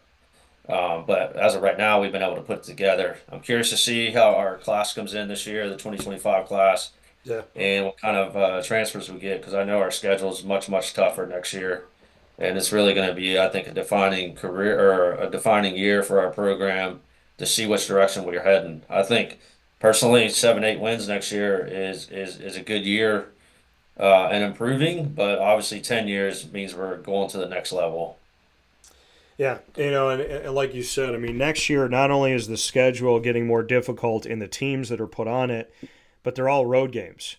But as of right now, we've been able to put it together. I'm curious to see how our class comes in this year, the 2025 class, and what kind of transfers we get, because I know our schedule is much, much tougher next year. And it's really going to be, I think, a defining career or a defining year for our program to see which direction we're heading. I think personally, 7-8 wins next year is a good year and improving, but obviously 10 years means we're going to the next level. Yeah, and like you said, next year not only is the schedule getting more difficult in the teams that are put on it, but they're all road games.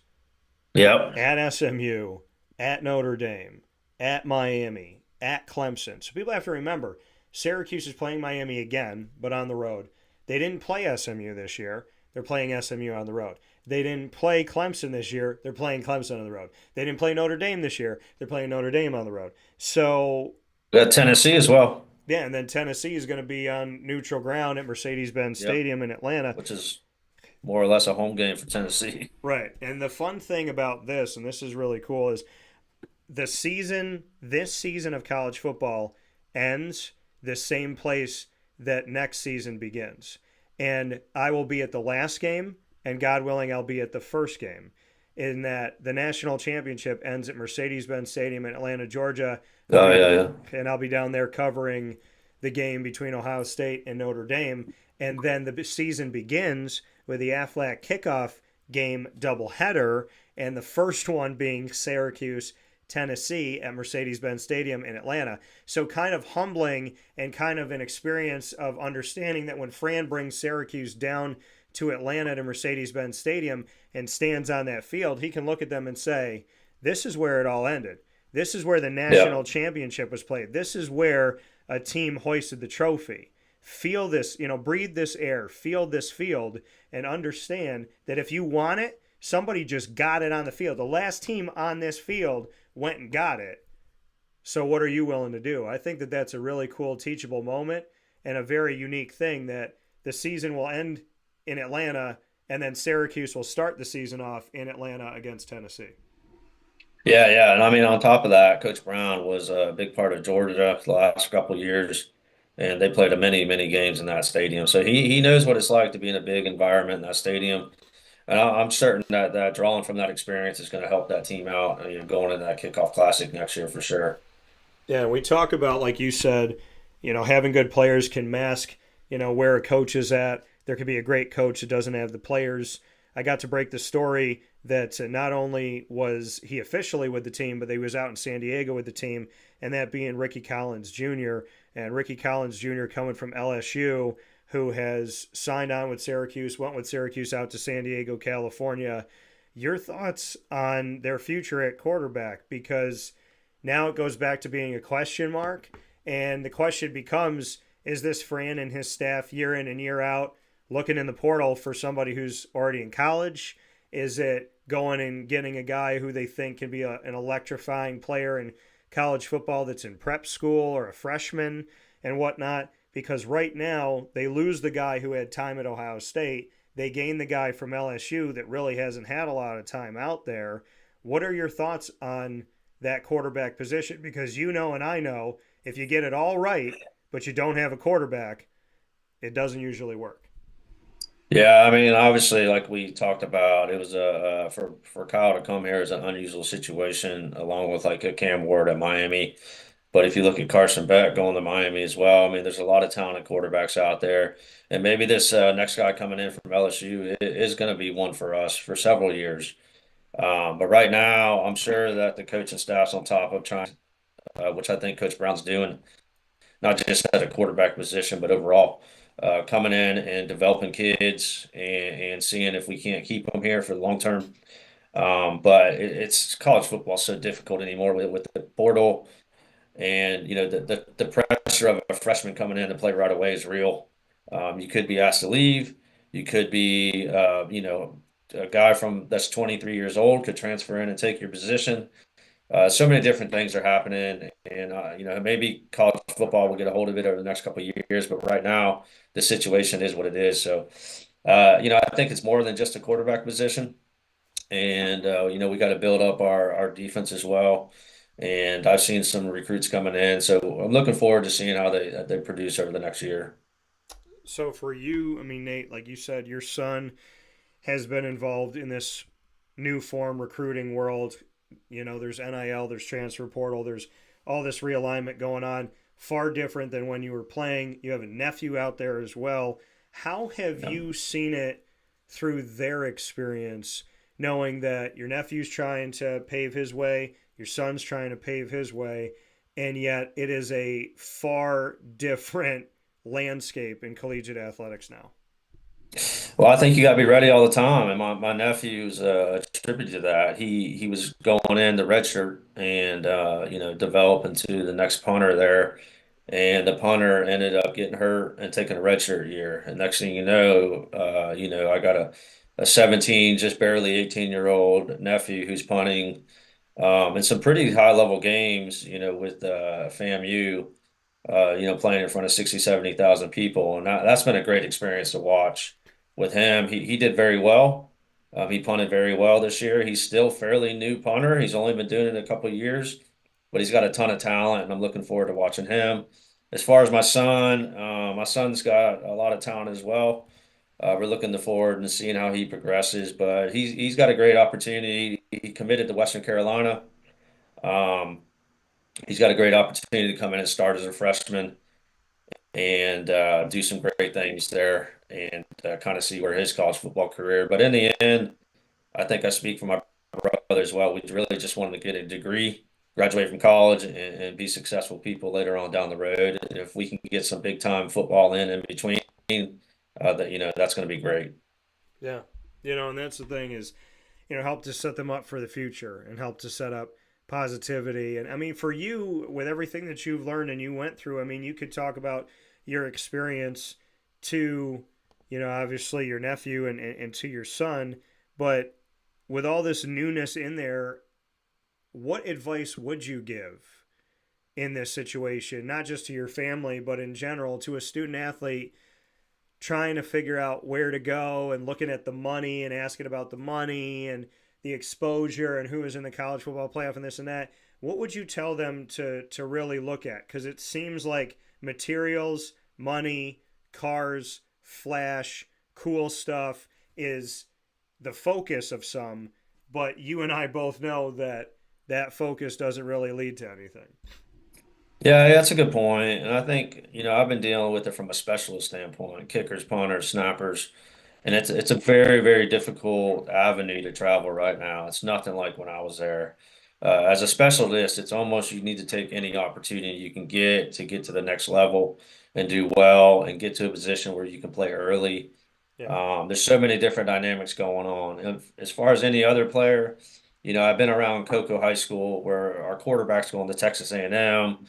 Yep. At SMU, at Notre Dame, at Miami, at Clemson. So people have to remember, Syracuse is playing Miami again, but on the road. They didn't play SMU this year. They're playing SMU on the road. They didn't play Clemson this year. They're playing Clemson on the road. They didn't play Notre Dame this year. They're playing Notre Dame on the road. So we got Tennessee as well. Yeah, and then Tennessee is going to be on neutral ground at Mercedes-Benz Stadium in Atlanta. Which is more or less a home game for Tennessee. Right. And the fun thing about this, and this is really cool, is this season of college football ends the same place that next season begins. And I will be at the last game, and God willing, I'll be at the first game. In that the national championship ends at Mercedes-Benz Stadium in Atlanta, Georgia. Oh, yeah. And I'll be down there covering the game between Ohio State and Notre Dame. And then the season begins with the Aflac kickoff game doubleheader, and the first one being Syracuse, Tennessee at Mercedes-Benz Stadium in Atlanta. So kind of humbling and kind of an experience of understanding that when Fran brings Syracuse down to Atlanta to Mercedes-Benz Stadium and stands on that field, he can look at them and say, this is where it all ended. This is where the national championship was played. This is where a team hoisted the trophy. Feel this, breathe this air, feel this field, and understand that if you want it, somebody just got it on the field. The last team on this field went and got it. So what are you willing to do? I think that that's a really cool, teachable moment and a very unique thing that the season will end in Atlanta and then Syracuse will start the season off in Atlanta against Tennessee. Yeah, yeah. And I mean, on top of that, Coach Brown was a big part of Georgia the last couple of years, and they played a many, many games in that stadium. So he knows what it's like to be in a big environment in that stadium. And I'm certain that drawing from that experience is going to help that team out, going into that kickoff classic next year for sure. Yeah, and we talk about, like you said, having good players can mask, where a coach is at. There could be a great coach that doesn't have the players. I got to break the story that not only was he officially with the team, but he was out in San Diego with the team, and that being Ricky Collins Jr. And Ricky Collins Jr. coming from LSU, who has signed on with Syracuse, went with Syracuse out to San Diego, California. Your thoughts on their future at quarterback? Because now it goes back to being a question mark, and the question becomes, is this Fran and his staff year in and year out looking in the portal for somebody who's already in college? Is it going and getting a guy who they think can be an electrifying player in college football that's in prep school or a freshman and whatnot? Because right now they lose the guy who had time at Ohio State. They gain the guy from LSU that really hasn't had a lot of time out there. What are your thoughts on that quarterback position? Because and I know if you get it all right, but you don't have a quarterback, it doesn't usually work. Yeah, I mean, obviously, like we talked about, it was for Kyle to come here is an unusual situation, along with like a Cam Ward at Miami. But if you look at Carson Beck going to Miami as well, I mean, there's a lot of talented quarterbacks out there, and maybe this next guy coming in from LSU is going to be one for us for several years. But right now, I'm sure that the coaching staff's on top of trying, which I think Coach Brown's doing, not just at a quarterback position, but overall, coming in and developing kids and seeing if we can't keep them here for the long term. But it's college football so difficult anymore with the portal, and the pressure of a freshman coming in to play right away is real. You could be asked to leave. You could be, a guy that's 23 years old could transfer in and take your position. So many different things are happening, and maybe college football will get a hold of it over the next couple of years. But right now, the situation is what it is. So, I think it's more than just a quarterback position, and we got to build up our defense as well. And I've seen some recruits coming in, so I'm looking forward to seeing how they produce over the next year. So for you, I mean, Nate, like you said, your son has been involved in this new form recruiting world. There's NIL, there's transfer portal, there's all this realignment going on, far different than when you were playing. You have a nephew out there as well. How have you seen it through their experience, knowing that your nephew's trying to pave his way, your son's trying to pave his way, and yet it is a far different landscape in collegiate athletics now? Well, I think you got to be ready all the time, and my nephew's a tribute to that. He was going in the redshirt and develop into the next punter there, and the punter ended up getting hurt and taking a redshirt year. And next thing I got a 17, just barely 18-year-old nephew who's punting in some pretty high level games, with FAMU, playing in front of 60, 70,000 people, and that's been a great experience to watch. With him, he did very well. He punted very well this year. He's still fairly new punter. He's only been doing it a couple of years, but he's got a ton of talent, and I'm looking forward to watching him. As far as my son's got a lot of talent as well. We're looking forward to seeing how he progresses, but he's got a great opportunity. He committed to Western Carolina. He's got a great opportunity to come in and start as a freshman and do some great things there and kind of see where his college football career. But in the end, I think I speak for my brother as well. We really just wanted to get a degree, graduate from college, and be successful people later on down the road. And if we can get some big time football in between, that's going to be great. Yeah, and that's the thing is, help to set them up for the future and help to set up positivity. And I mean, for you, with everything that you've learned and you went through, I mean, you could talk about your experience to, obviously your nephew and to your son, but with all this newness in there, what advice would you give in this situation, not just to your family, but in general to a student athlete trying to figure out where to go and looking at the money and asking about the money and the exposure and who is in the college football playoff and this and that, what would you tell them to really look at? Because it seems like materials, money, cars, flash, cool stuff is the focus of some, but you and I both know that focus doesn't really lead to anything. Yeah, that's a good point. And I think, I've been dealing with it from a specialist standpoint, kickers, punters, snappers. And it's a very, very difficult avenue to travel right now. It's nothing like when I was there. As a specialist, it's almost you need to take any opportunity you can get to the next level and do well and get to a position where you can play early. Yeah. There's so many different dynamics going on. And as far as any other player, I've been around Cocoa High School where our quarterback's going to Texas A&M.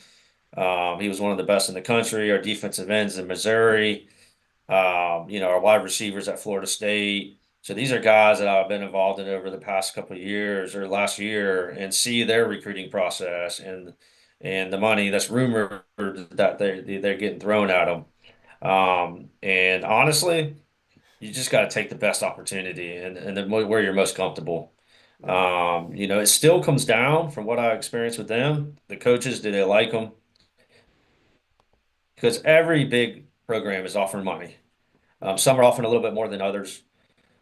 He was one of the best in the country. Our defensive ends in Missouri. Our wide receivers at Florida State. So these are guys that I've been involved in over the past couple of years or last year and see their recruiting process and the money that's rumored that they're getting thrown at them. And honestly, you just got to take the best opportunity and where you're most comfortable. It still comes down from what I experienced with them. The coaches, do they like them? Because every big program is offering money. Some are offering a little bit more than others,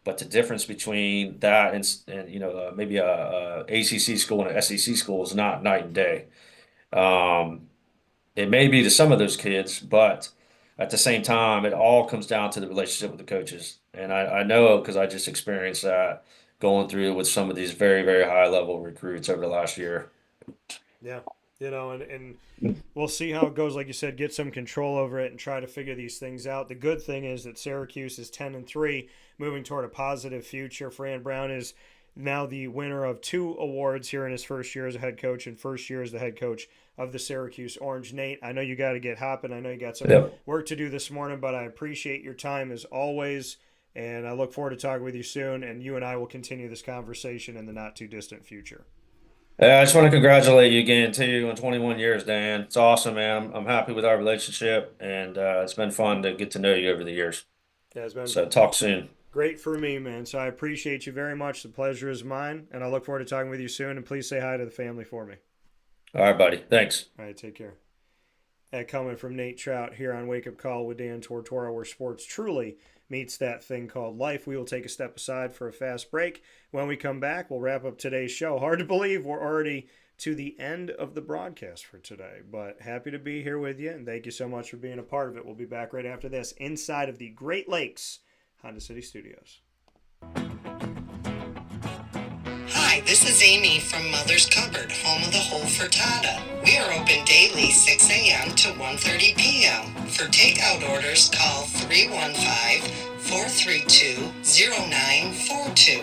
but the difference between that and maybe a ACC school and an SEC school is not night and day. It may be to some of those kids, but at the same time, it all comes down to the relationship with the coaches. And I know because I just experienced that going through with some of these very, very high level recruits over the last year. Yeah. And we'll see how it goes. Like you said, get some control over it and try to figure these things out. The good thing is that Syracuse is 10-3, moving toward a positive future. Fran Brown is now the winner of 2 awards here in his first year as a head coach and first year as the head coach of the Syracuse Orange. Nate, I know you got to get hopping. I know you got some work to do this morning, but I appreciate your time as always, and I look forward to talking with you soon, and you and I will continue this conversation in the not-too-distant future. I just want to congratulate you again, too, on 21 years, Dan. It's awesome, man. I'm happy with our relationship, and it's been fun to get to know you over the years. Yeah, it's been so talk soon. Great for me, man. So I appreciate you very much. The pleasure is mine, and I look forward to talking with you soon, and please say hi to the family for me. All right, buddy. Thanks. All right, take care. Coming from Nate Trout here on Wake Up Call with Dan Tortora, where sports truly meets that thing called life. We will take a step aside for a fast break. When we come back, we'll wrap up today's show. Hard to believe we're already to the end of the broadcast for today, but happy to be here with you, and thank you so much for being a part of it. We'll be back right after this inside of the Great Lakes Honda City Studios. Hi, this is Amy from Mother's Cupboard, home of the whole frittata. We are open daily 6 a.m. to 1:30 p.m. For takeout orders, call 315-432-0942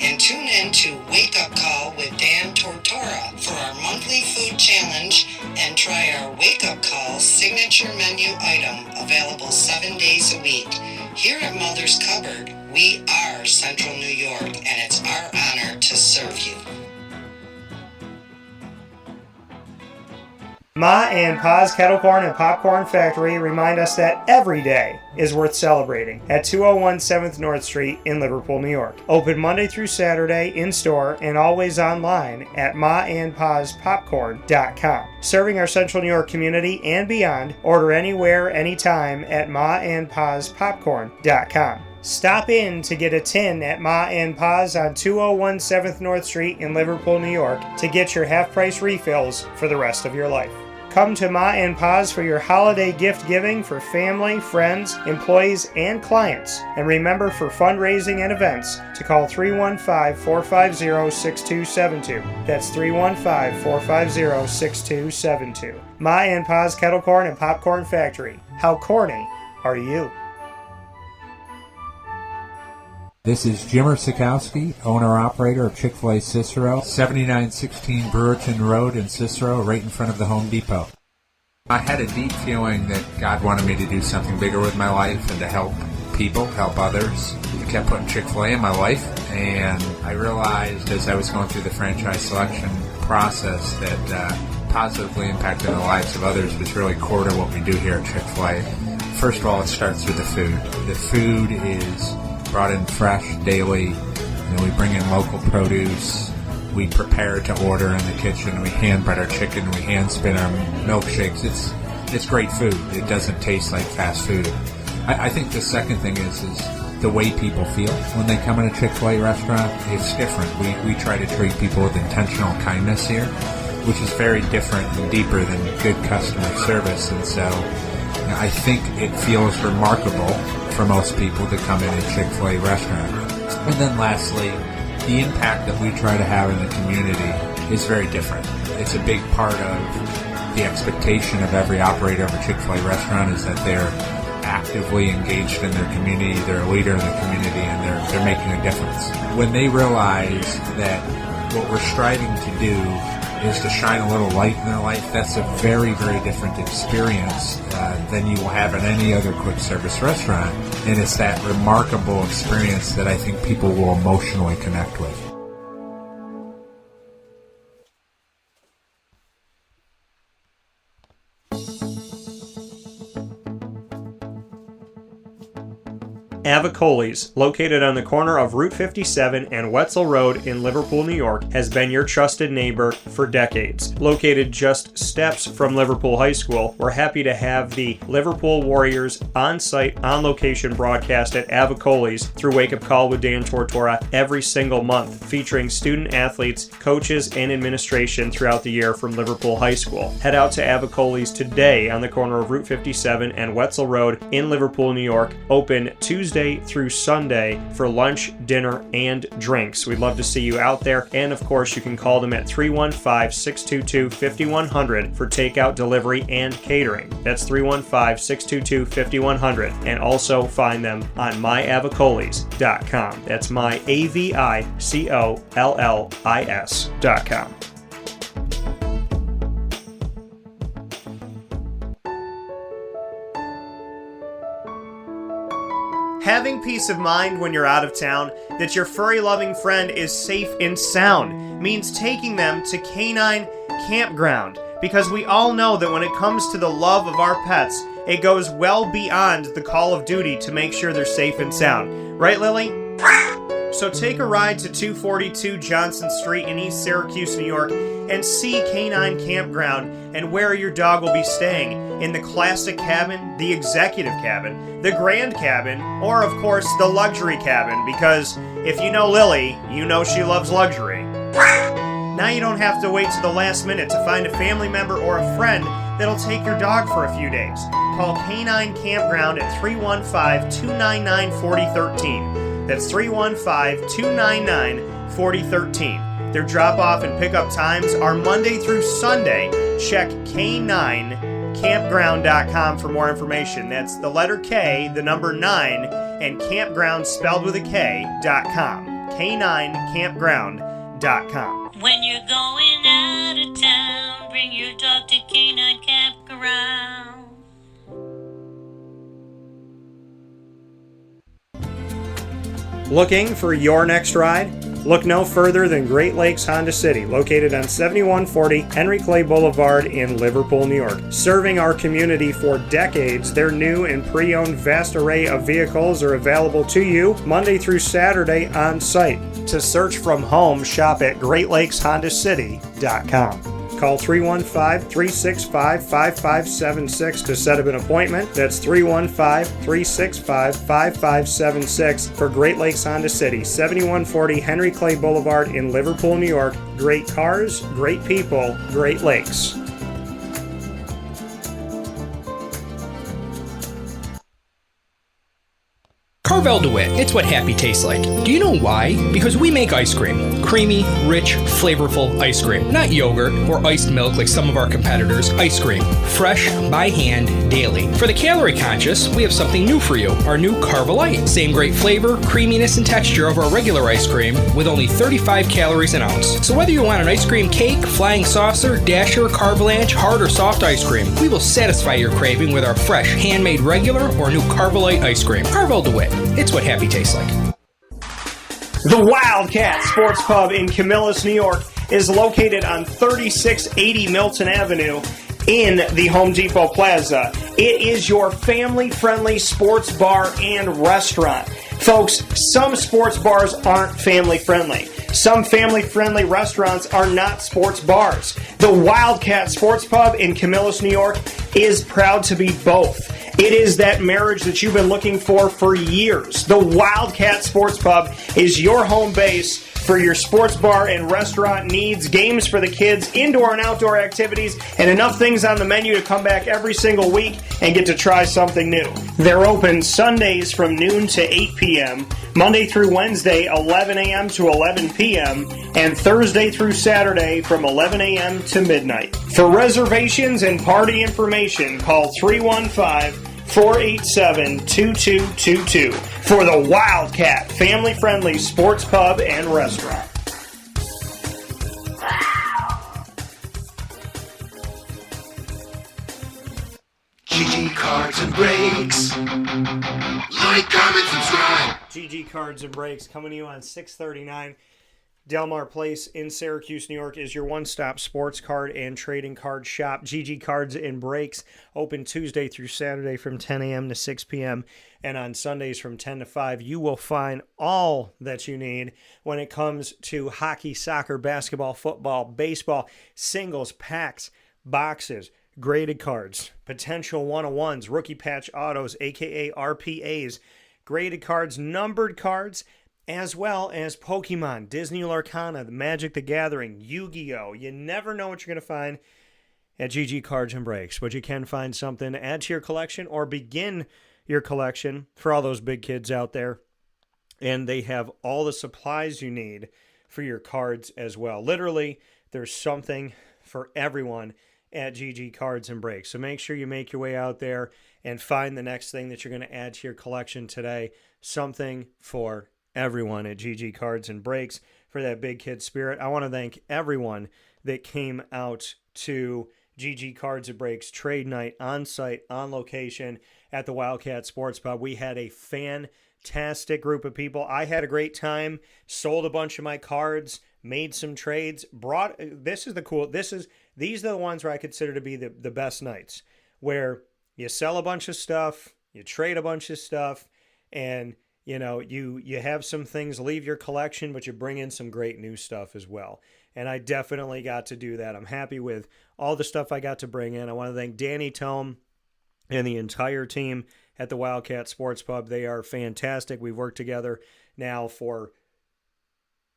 and tune in to Wake Up Call with Dan Tortora for our monthly food challenge and try our Wake Up Call signature menu item available 7 days a week. Here at Mother's Cupboard, we are Central New York, and it's our honor to serve you. Ma and Pa's Kettle Corn and Popcorn Factory remind us that every day is worth celebrating at 201 7th North Street in Liverpool, New York. Open Monday through Saturday in-store and always online at maandpaspopcorn.com. Serving our Central New York community and beyond, order anywhere, anytime at maandpaspopcorn.com. Stop in to get a tin at Ma and Pa's on 201 7th North Street in Liverpool, New York to get your half-price refills for the rest of your life. Come to Ma and Pa's for your holiday gift giving for family, friends, employees, and clients. And remember, for fundraising and events, to call 315-450-6272. That's 315-450-6272. Ma and Pa's Kettle Corn and Popcorn Factory. How corny are you? This is Jimmer Sikowski, owner-operator of Chick-fil-A Cicero, 7916 Brewerton Rd in Cicero, right in front of the Home Depot. I had a deep feeling that God wanted me to do something bigger with my life and to help people, help others. He kept putting Chick-fil-A in my life, and I realized as I was going through the franchise selection process that positively impacting the lives of others was really core to what we do here at Chick-fil-A. First of all, it starts with the food. The food is brought in fresh daily. We bring in local produce. We prepare to order in the kitchen. We hand bread our chicken. We hand spin our milkshakes. It's great food. It doesn't taste like fast food. I think the second thing is the way people feel when they come in a Chick-fil-A restaurant. It's different. We try to treat people with intentional kindness here, which is very different and deeper than good customer service. And so I think it feels remarkable for most people to come in a Chick-fil-A restaurant. And then lastly, the impact that we try to have in the community is very different. It's a big part of the expectation of every operator of a Chick-fil-A restaurant is that they're actively engaged in their community, they're a leader in the community, and they're making a difference. When they realize that what we're striving to do is to shine a little light in their life, that's a very, very different experience than you will have in any other quick service restaurant. And it's that remarkable experience that I think people will emotionally connect with. Avicoli's, located on the corner of Route 57 and Wetzel Road in Liverpool, New York, has been your trusted neighbor for decades. Located just steps from Liverpool High School, we're happy to have the Liverpool Warriors on-site, on-location broadcast at Avicoli's through Wake Up Call with Dan Tortora every single month, featuring student athletes, coaches, and administration throughout the year from Liverpool High School. Head out to Avicoli's today on the corner of Route 57 and Wetzel Road in Liverpool, New York, open Tuesday through Sunday for lunch, dinner, and drinks. We'd love to see you out there, and of course you can call them at 315-622-5100 for takeout, delivery, and catering. That's 315-622-5100, and also find them on myavicolis.com. That's myavicollis.com. Having peace of mind when you're out of town that your furry-loving friend is safe and sound means taking them to Canine Kampground, because we all know that when it comes to the love of our pets, it goes well beyond the call of duty to make sure they're safe and sound. Right, Lily? So take a ride to 242 Johnson Street in East Syracuse, New York, and see Canine Kampground and where your dog will be staying, in the classic cabin, the executive cabin, the grand cabin, or of course the luxury cabin, because if you know Lily, you know she loves luxury. Now you don't have to wait to the last minute to find a family member or a friend that'll take your dog for a few days. Call Canine Kampground at 315-299-4013. That's 315-299-4013. Their drop-off and pickup times are Monday through Sunday. Check K9Kampground.com for more information. That's the letter K, the number 9, and Kampground spelled with a K.com. K9Kampground.com. When you're going out of town, bring your dog to Canine Kampground. Looking for your next ride? Look no further than Great Lakes Honda City, located on 7140 Henry Clay Boulevard in Liverpool, New York. Serving our community for decades, their new and pre-owned vast array of vehicles are available to you Monday through Saturday on site. To search from home, shop at GreatLakesHondaCity.com. Call 315-365-5576 to set up an appointment. That's 315-365-5576 for Great Lakes Honda City, 7140 Henry Clay Boulevard in Liverpool, New York. Great cars, great people, Great Lakes. Carvel DeWitt, it's what happy tastes like. Do you know why? Because we make ice cream. Creamy, rich, flavorful ice cream. Not yogurt or iced milk like some of our competitors. Ice cream. Fresh, by hand, daily. For the calorie conscious, we have something new for you. Our new Carvelite. Same great flavor, creaminess, and texture of our regular ice cream with only 35 calories an ounce. So whether you want an ice cream cake, flying saucer, dasher, carvalanche, hard or soft ice cream, we will satisfy your craving with our fresh, handmade regular or new Carvelite ice cream. Carvel DeWitt. It's what happy tastes like. The Wildcat Sports Pub in Camillus, New York is located on 3680 Milton Avenue in the Home Depot Plaza. It is your family-friendly sports bar and restaurant. Folks, some sports bars aren't family-friendly. Some family-friendly restaurants are not sports bars. The Wildcat Sports Pub in Camillus, New York is proud to be both. It is that marriage that you've been looking for years. The Wildcat Sports Pub is your home base for your sports bar and restaurant needs, games for the kids, indoor and outdoor activities, and enough things on the menu to come back every single week and get to try something new. They're open Sundays from noon to 8 p.m., Monday through Wednesday, 11 a.m. to 11 p.m., and Thursday through Saturday from 11 a.m. to midnight. For reservations and party information, call 315-487-2222 for the Wildcat family-friendly sports pub and restaurant. GG Cards and Breaks. Like, comment, subscribe. GG Cards and Breaks coming to you on 639 Delmar Place in Syracuse, New York is your one-stop sports card and trading card shop. GG Cards and Breaks open Tuesday through Saturday from 10 a.m. to 6 p.m. and on Sundays from 10 to 5. You will find all that you need when it comes to hockey, soccer, basketball, football, baseball, singles, packs, boxes, graded cards, potential one-on-ones, rookie patch autos, aka RPAs, graded cards, numbered cards, as well as Pokemon, Disney Lorcana, the Magic the Gathering, Yu-Gi-Oh! You never know what you're going to find at GG Cards and Breaks, but you can find something to add to your collection or begin your collection for all those big kids out there. And they have all the supplies you need for your cards as well. Literally, there's something for everyone at GG Cards and Breaks. So make sure you make your way out there and find the next thing that you're going to add to your collection today. Something for everyone at GG Cards and Breaks for that big kid spirit. I want to thank everyone that came out to GG Cards and Breaks trade night on site, on location at the Wildcat Sports Pub. We had a fantastic group of people. I had a great time, sold a bunch of my cards, made some trades, these are the ones where I consider to be the best nights, where you sell a bunch of stuff, you trade a bunch of stuff, and you know, you have some things leave your collection, but you bring in some great new stuff as well. And I definitely got to do that. I'm happy with all the stuff I got to bring in. I want to thank Danny Tome and the entire team at the Wildcat Sports Pub. They are fantastic. We've worked together now for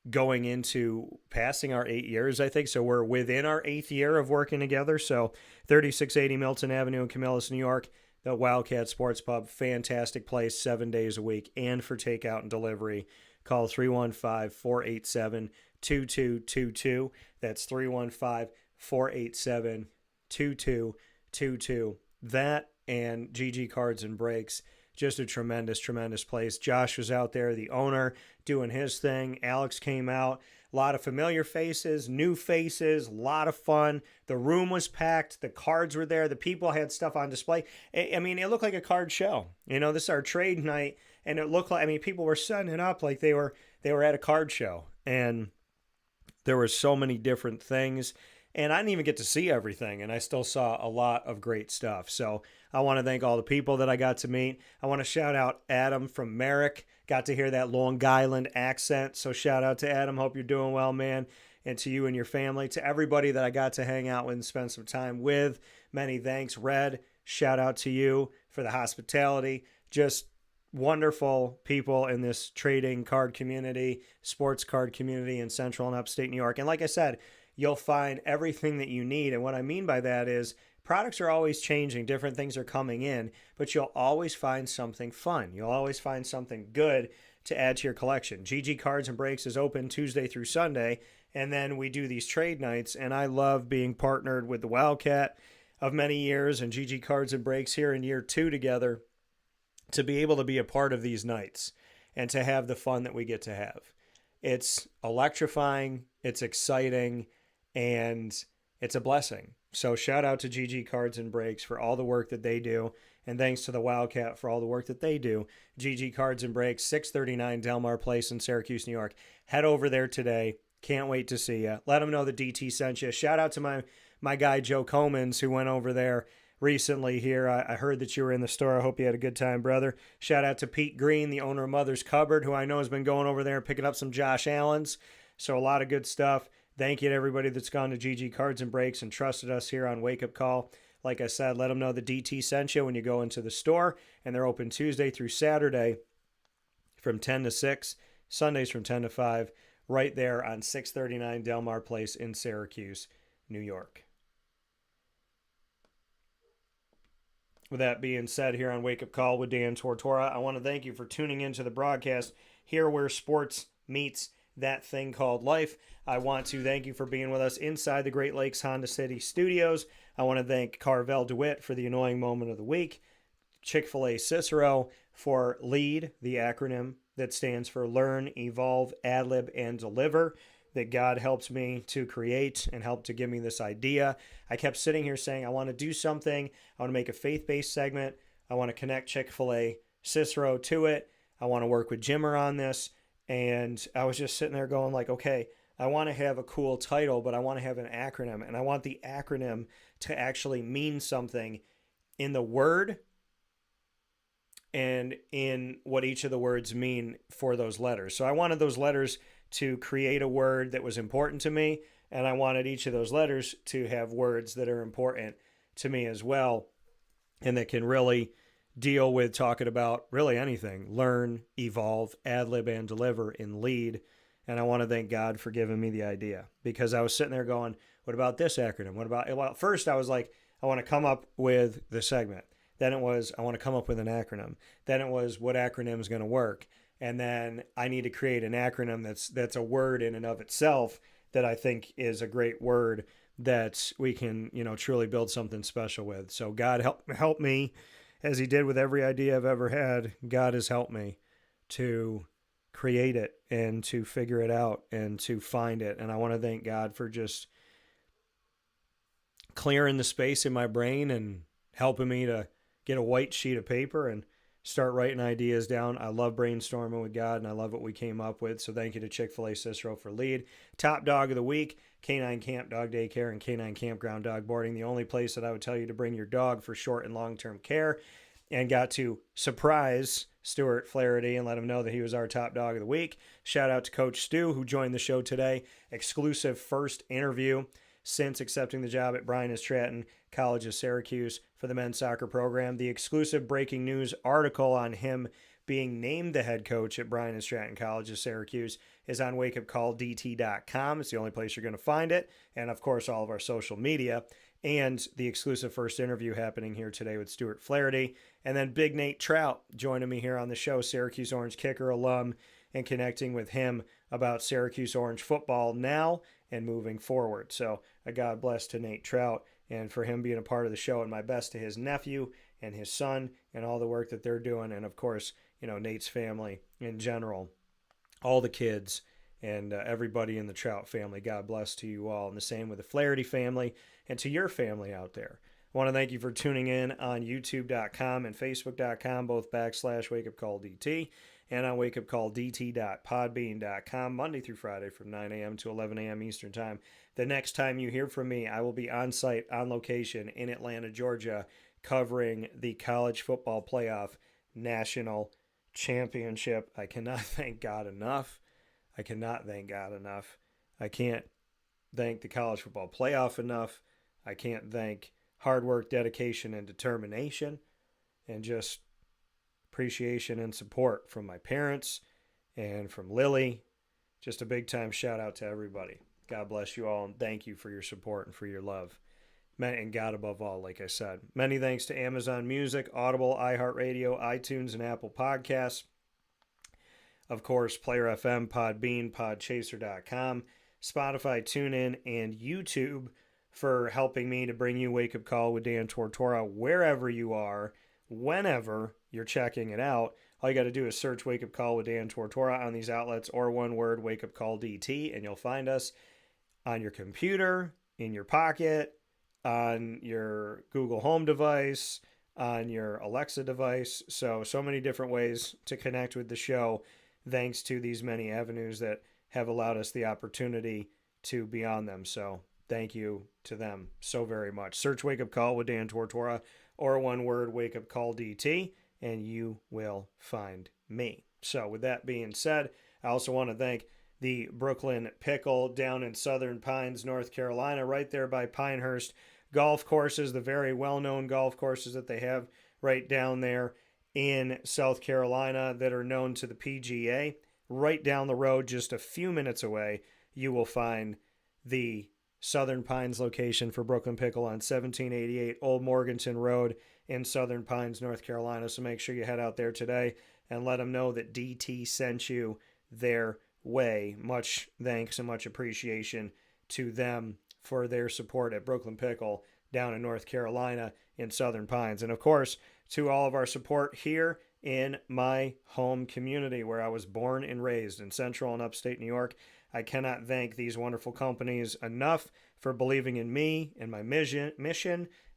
going into passing our 8 years, I think. So we're within our 8th year of working together. So 3680 Milton Avenue in Camillus, New York. The Wildcat Sports Pub, fantastic place, 7 days a week, and for takeout and delivery. Call 315-487-2222. That's 315-487-2222. That and GG Cards and Breaks, just a tremendous, tremendous place. Josh was out there, the owner, doing his thing. Alex came out. A lot of familiar faces, new faces, a lot of fun. The room was packed. The cards were there. The people had stuff on display. I mean, it looked like a card show. You know, this is our trade night, and it looked like, I mean, people were setting it up like they were at a card show. And there were so many different things. And I didn't even get to see everything, and I still saw a lot of great stuff. So I want to thank all the people that I got to meet. I want to shout out Adam from Merrick. Got to hear that Long Island accent, so shout out to Adam. Hope you're doing well, man, and to you and your family. To everybody that I got to hang out with and spend some time with, many thanks. Red, shout out to you for the hospitality. Just wonderful people in this trading card community, sports card community in Central and Upstate New York. And like I said, you'll find everything that you need. And what I mean by that is products are always changing. Different things are coming in, but you'll always find something fun. You'll always find something good to add to your collection. GG Cards and Breaks is open Tuesday through Sunday, and then we do these trade nights, and I love being partnered with the Wildcat of many years and GG Cards and Breaks here in year 2 together to be able to be a part of these nights and to have the fun that we get to have. It's electrifying, it's exciting, and it's a blessing. So shout out to GG Cards and Breaks for all the work that they do. And thanks to the Wildcat for all the work that they do. GG Cards and Breaks, 639 Delmar Place in Syracuse, New York. Head over there today. Can't wait to see you. Let them know the DT sent you. Shout out to my my guy Joe Comans, who went over there recently here. I heard that you were in the store. I hope you had a good time, brother. Shout out to Pete Green, the owner of Mother's Cupboard, who I know has been going over there and picking up some Josh Allens. So a lot of good stuff. Thank you to everybody that's gone to GG Cards and Breaks and trusted us here on Wake Up Call. Like I said, let them know the DT sent you when you go into the store. And they're open Tuesday through Saturday from 10 to 6, Sundays from 10 to 5, right there on 639 Delmar Place in Syracuse, New York. With that being said, here on Wake Up Call with Dan Tortora, I want to thank you for tuning into the broadcast here where sports meets that thing called life. I want to thank you for being with us inside the Great Lakes Honda City Studios. I want to thank Carvel DeWitt for the annoying moment of the week, Chick-fil-A Cicero for LEAD, the acronym that stands for Learn, Evolve, Ad-lib, and Deliver, that God helped me to create and helped to give me this idea. I kept sitting here saying, I want to do something. I want to make a faith-based segment. I want to connect Chick-fil-A Cicero to it. I want to work with Jimmer on this. And I was just sitting there going like, okay, I want to have a cool title, but I want to have an acronym. And I want the acronym to actually mean something in the word and in what each of the words mean for those letters. So I wanted those letters to create a word that was important to me, and I wanted each of those letters to have words that are important to me as well, and that can really deal with talking about really anything. Learn, evolve, ad-lib, and deliver in LEAD. And I want to thank God for giving me the idea, because I was sitting there going, what about this acronym? What about, well, first I was like, I want to come up with the segment. Then it was, I want to come up with an acronym. Then it was, what acronym is going to work? And then I need to create an acronym that's a word in and of itself that I think is a great word that we can, truly build something special with. So God help me, as he did with every idea I've ever had. God has helped me to create it and to figure it out and to find it. And I want to thank God for just clearing the space in my brain and helping me to get a white sheet of paper and start writing ideas down. I love brainstorming with God, and I love what we came up with. So thank you to Chick-fil-A Cicero for LEAD. Top dog of the week, Canine Kamp Dog Daycare and Canine Kampground Dog Boarding, the only place that I would tell you to bring your dog for short and long-term care. And got to surprise Stewart Flaherty and let him know that he was our top dog of the week. Shout out to Coach Stu, who joined the show today. Exclusive first interview since accepting the job at Bryant Stratton College of Syracuse for the men's soccer program. The exclusive breaking news article on him being named the head coach at Bryant Stratton College of Syracuse is on wakeupcalldt.com. It's the only place you're going to find it. And, of course, all of our social media. And the exclusive first interview happening here today with Stewart Flaherty. And then Big Nate Trout joining me here on the show, Syracuse Orange kicker, alum, and connecting with him about Syracuse Orange football now and moving forward. So a God bless to Nate Trout and for him being a part of the show, and my best to his nephew and his son and all the work that they're doing. And, of course, Nate's family in general, all the kids and everybody in the Trout family. God bless to you all. And the same with the Flaherty family and to your family out there. I want to thank you for tuning in on youtube.com and facebook.com, both /wakeupcalldt, and on wakeupcalldt.podbean.com, Monday through Friday from 9 a.m. to 11 a.m. Eastern Time. The next time you hear from me, I will be on site, on location in Atlanta, Georgia, covering the College Football Playoff National Championship. I cannot thank God enough. I cannot thank God enough. I can't thank the College Football Playoff enough. I can't thank hard work, dedication, and determination, and just appreciation and support from my parents and from Lily. Just a big time shout out to everybody. God bless you all, and thank you for your support and for your love. And God above all, like I said. Many thanks to Amazon Music, Audible, iHeartRadio, iTunes, and Apple Podcasts. Of course, Player FM, Podbean, Podchaser.com, Spotify, TuneIn, and YouTube for helping me to bring you Wake Up Call with Dan Tortora wherever you are, whenever you're checking it out. All you got to do is search Wake Up Call with Dan Tortora on these outlets, or one word, Wake Up Call DT, and you'll find us on your computer, in your pocket, on your Google Home device, on your Alexa device. So many different ways to connect with the show, thanks to these many avenues that have allowed us the opportunity to be on them. So thank you to them so very much. Search Wake Up Call with Dan Tortora or one word, Wake Up Call DT, and you will find me. So with that being said, I also want to thank the Brooklyn Pickle down in Southern Pines, North Carolina, right there by Pinehurst Golf Courses, the very well-known golf courses that they have right down there in South Carolina that are known to the PGA. Right down the road, just a few minutes away, you will find the Southern Pines location for Brooklyn Pickle on 1788 Old Morganton Road in Southern Pines, North Carolina. So make sure you head out there today and let them know that DT sent you their way. Much thanks and much appreciation to them for their support at Brooklyn Pickle down in North Carolina in Southern Pines. And of course, to all of our support here in my home community where I was born and raised in Central and Upstate New York. I cannot thank these wonderful companies enough for believing in me and my mission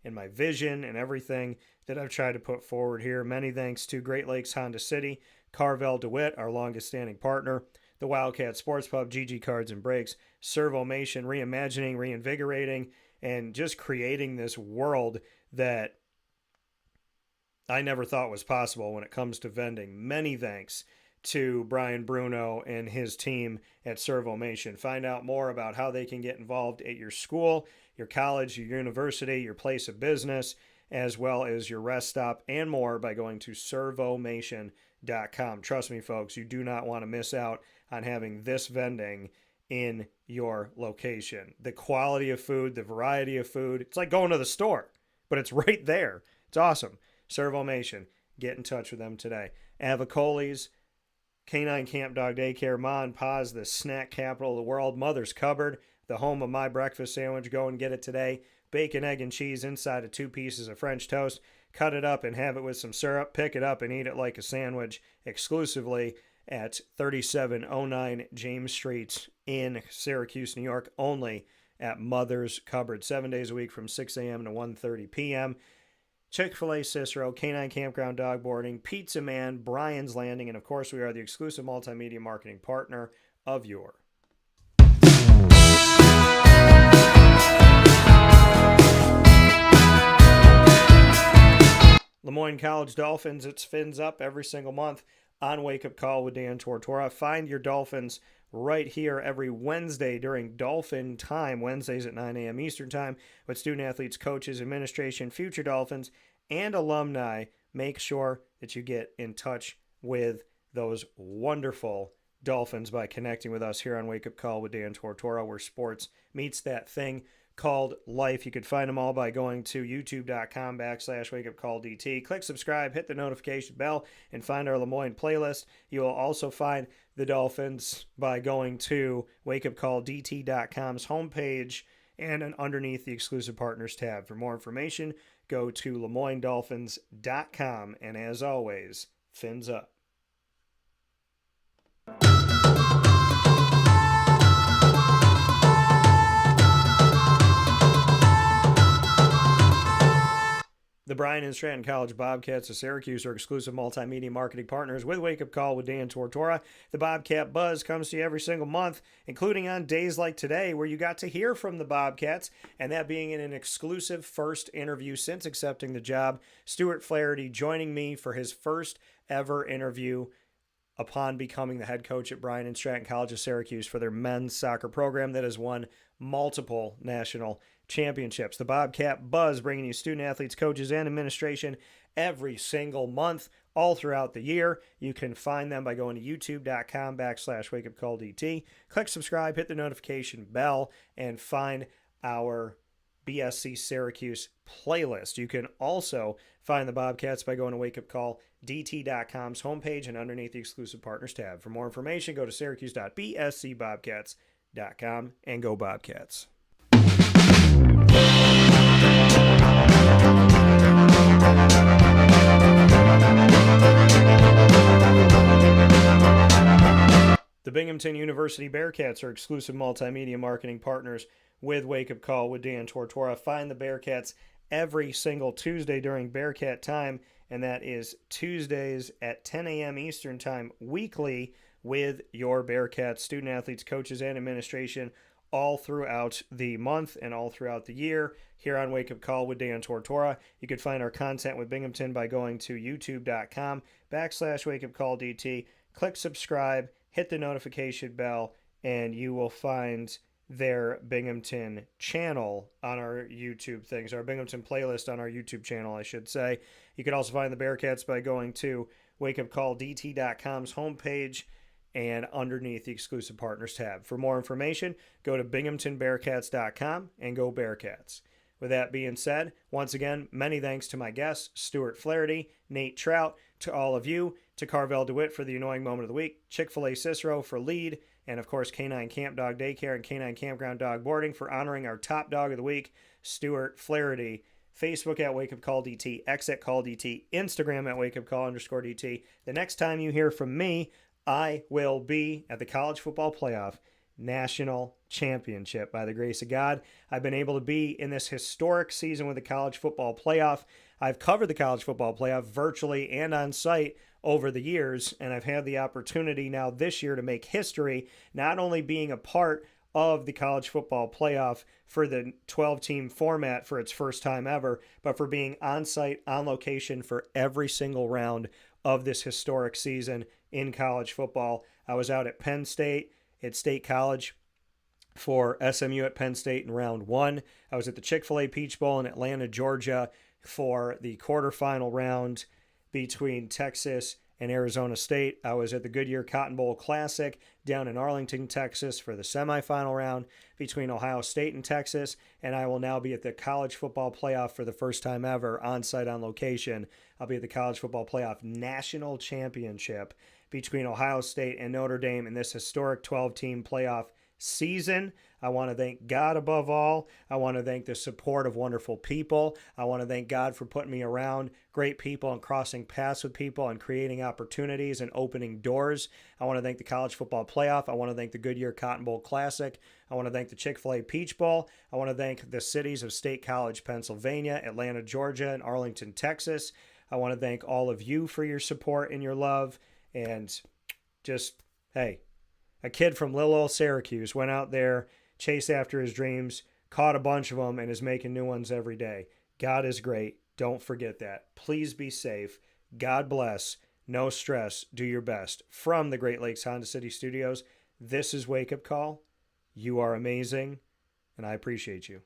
and my vision and everything that I've tried to put forward here. Many thanks to Great Lakes Honda City, Carvel DeWitt, our longest standing partner, the Wildcat Sports Pub, GG Cards and Breaks, Servomation, reimagining, reinvigorating, and just creating this world that I never thought was possible when it comes to vending. Many thanks to Brian Bruno and his team at Servomation. Find out more about how they can get involved at your school, your college, your university, your place of business, as well as your rest stop and more by going to servomation.com. Trust me, folks, you do not want to miss out on having this vending in your location. The quality of food, the variety of food, it's like going to the store, but it's right there. It's awesome. Servomation. Get in touch with them today. Avicoli's, Canine Camp Dog Daycare, Ma and Pa's, the snack capital of the world, Mother's Cupboard, the home of my breakfast sandwich. Go and get it today. Bacon, egg, and cheese inside of 2 pieces of French toast. Cut it up and have it with some syrup. Pick it up and eat it like a sandwich exclusively at 3709 James Street in Syracuse, New York, only at Mother's Cupboard, 7 days a week from 6 a.m. to 1:30 p.m. Chick-fil-A Cicero, Canine Campground Dog Boarding, Pizza Man, Brian's Landing, and of course we are the exclusive multimedia marketing partner of your Lemoyne College Dolphins. It's Fins Up every single month on Wake Up Call with Dan Tortora. Find your Dolphins right here every Wednesday during Dolphin Time, Wednesdays at 9 a.m. Eastern Time, with student athletes, coaches, administration, future Dolphins, and alumni. Make sure that you get in touch with those wonderful Dolphins by connecting with us here on Wake Up Call with Dan Tortora, where sports meets that thing called life. You could find them all by going to youtube.com/wakeupcalldt. Click subscribe, hit the notification bell, and find our Lemoyne playlist. You will also find the Dolphins by going to wakeupcalldt.com's homepage and underneath the exclusive partners tab. For more information, go to LeMoyneDolphins.com. And as always, Fins Up. The Bryant Stratton College Bobcats of Syracuse are exclusive multimedia marketing partners with Wake Up Call with Dan Tortora. The Bobcat Buzz comes to you every single month, including on days like today where you got to hear from the Bobcats, and that being in an exclusive first interview since accepting the job. Stewart Flaherty joining me for his first ever interview upon becoming the head coach at Bryant Stratton College of Syracuse for their men's soccer program that has won multiple national championships. The Bobcat Buzz, bringing you student athletes, coaches, and administration every single month, all throughout the year. You can find them by going to youtube.com/wakeupcalldt. Click subscribe, hit the notification bell, and find our BSC Syracuse playlist. You can also find the Bobcats by going to wakeupcalldt.com's homepage and underneath the exclusive partners tab. For more information, go to syracuse.bscbobcats.com and go Bobcats. The Binghamton University Bearcats are exclusive multimedia marketing partners with Wake Up Call with Dan Tortora. Find the Bearcats every single Tuesday during Bearcat Time, and that is Tuesdays at 10 a.m. Eastern Time weekly with your Bearcats, student athletes, coaches, and administration, all throughout the month and all throughout the year here on Wake Up Call with Dan Tortora. You can find our content with Binghamton by going to youtube.com/wakeupcalldt. Click subscribe, hit the notification bell, and you will find their Binghamton channel on our YouTube things, our Binghamton playlist on our YouTube channel, I should say. You can also find the Bearcats by going to wakeupcalldt.com's homepage and underneath the exclusive partners tab. For more information, go to binghamtonbearcats.com and go Bearcats. With that being said, once again, many thanks to my guests, Stewart Flaherty, Nate Trout, to all of you, to Carvel DeWitt for the annoying moment of the week, Chick-fil-A Cicero for lead, and of course K9 Camp Dog Daycare and K9 Kampground Dog Boarding for honoring our top dog of the week, Stewart Flaherty. Facebook at Wake Up Call DT, X at Call DT, Instagram at Wake Up Call _DT. The next time you hear from me, I will be at the College Football Playoff National Championship. By the grace of God, I've been able to be in this historic season with the College Football Playoff. I've covered the College Football Playoff virtually and on site over the years, and I've had the opportunity now this year to make history, not only being a part of the College Football Playoff for the 12-team format for its first time ever, but for being on site, on location for every single round of this historic season in college football. I was out at Penn State, at State College, for SMU at Penn State in round 1. I was at the Chick-fil-A Peach Bowl in Atlanta, Georgia for the quarterfinal round between Texas and Arizona State. I was at the Goodyear Cotton Bowl Classic down in Arlington, Texas for the semifinal round between Ohio State and Texas, and I will now be at the College Football Playoff for the first time ever on site on location. I'll be at the College Football Playoff National Championship between Ohio State and Notre Dame in this historic 12-team playoff season. I want to thank God above all. I want to thank the support of wonderful people. I want to thank God for putting me around great people and crossing paths with people and creating opportunities and opening doors. I want to thank the College Football Playoff. I want to thank the Goodyear Cotton Bowl Classic. I want to thank the Chick-fil-A Peach Bowl. I want to thank the cities of State College, Pennsylvania, Atlanta, Georgia, and Arlington, Texas. I want to thank all of you for your support and your love. And just, hey, a kid from little old Syracuse went out there, chased after his dreams, caught a bunch of them, and is making new ones every day. God is great. Don't forget that. Please be safe. God bless. No stress. Do your best. From the Great Lakes Honda City Studios, this is Wake Up Call. You are amazing, and I appreciate you.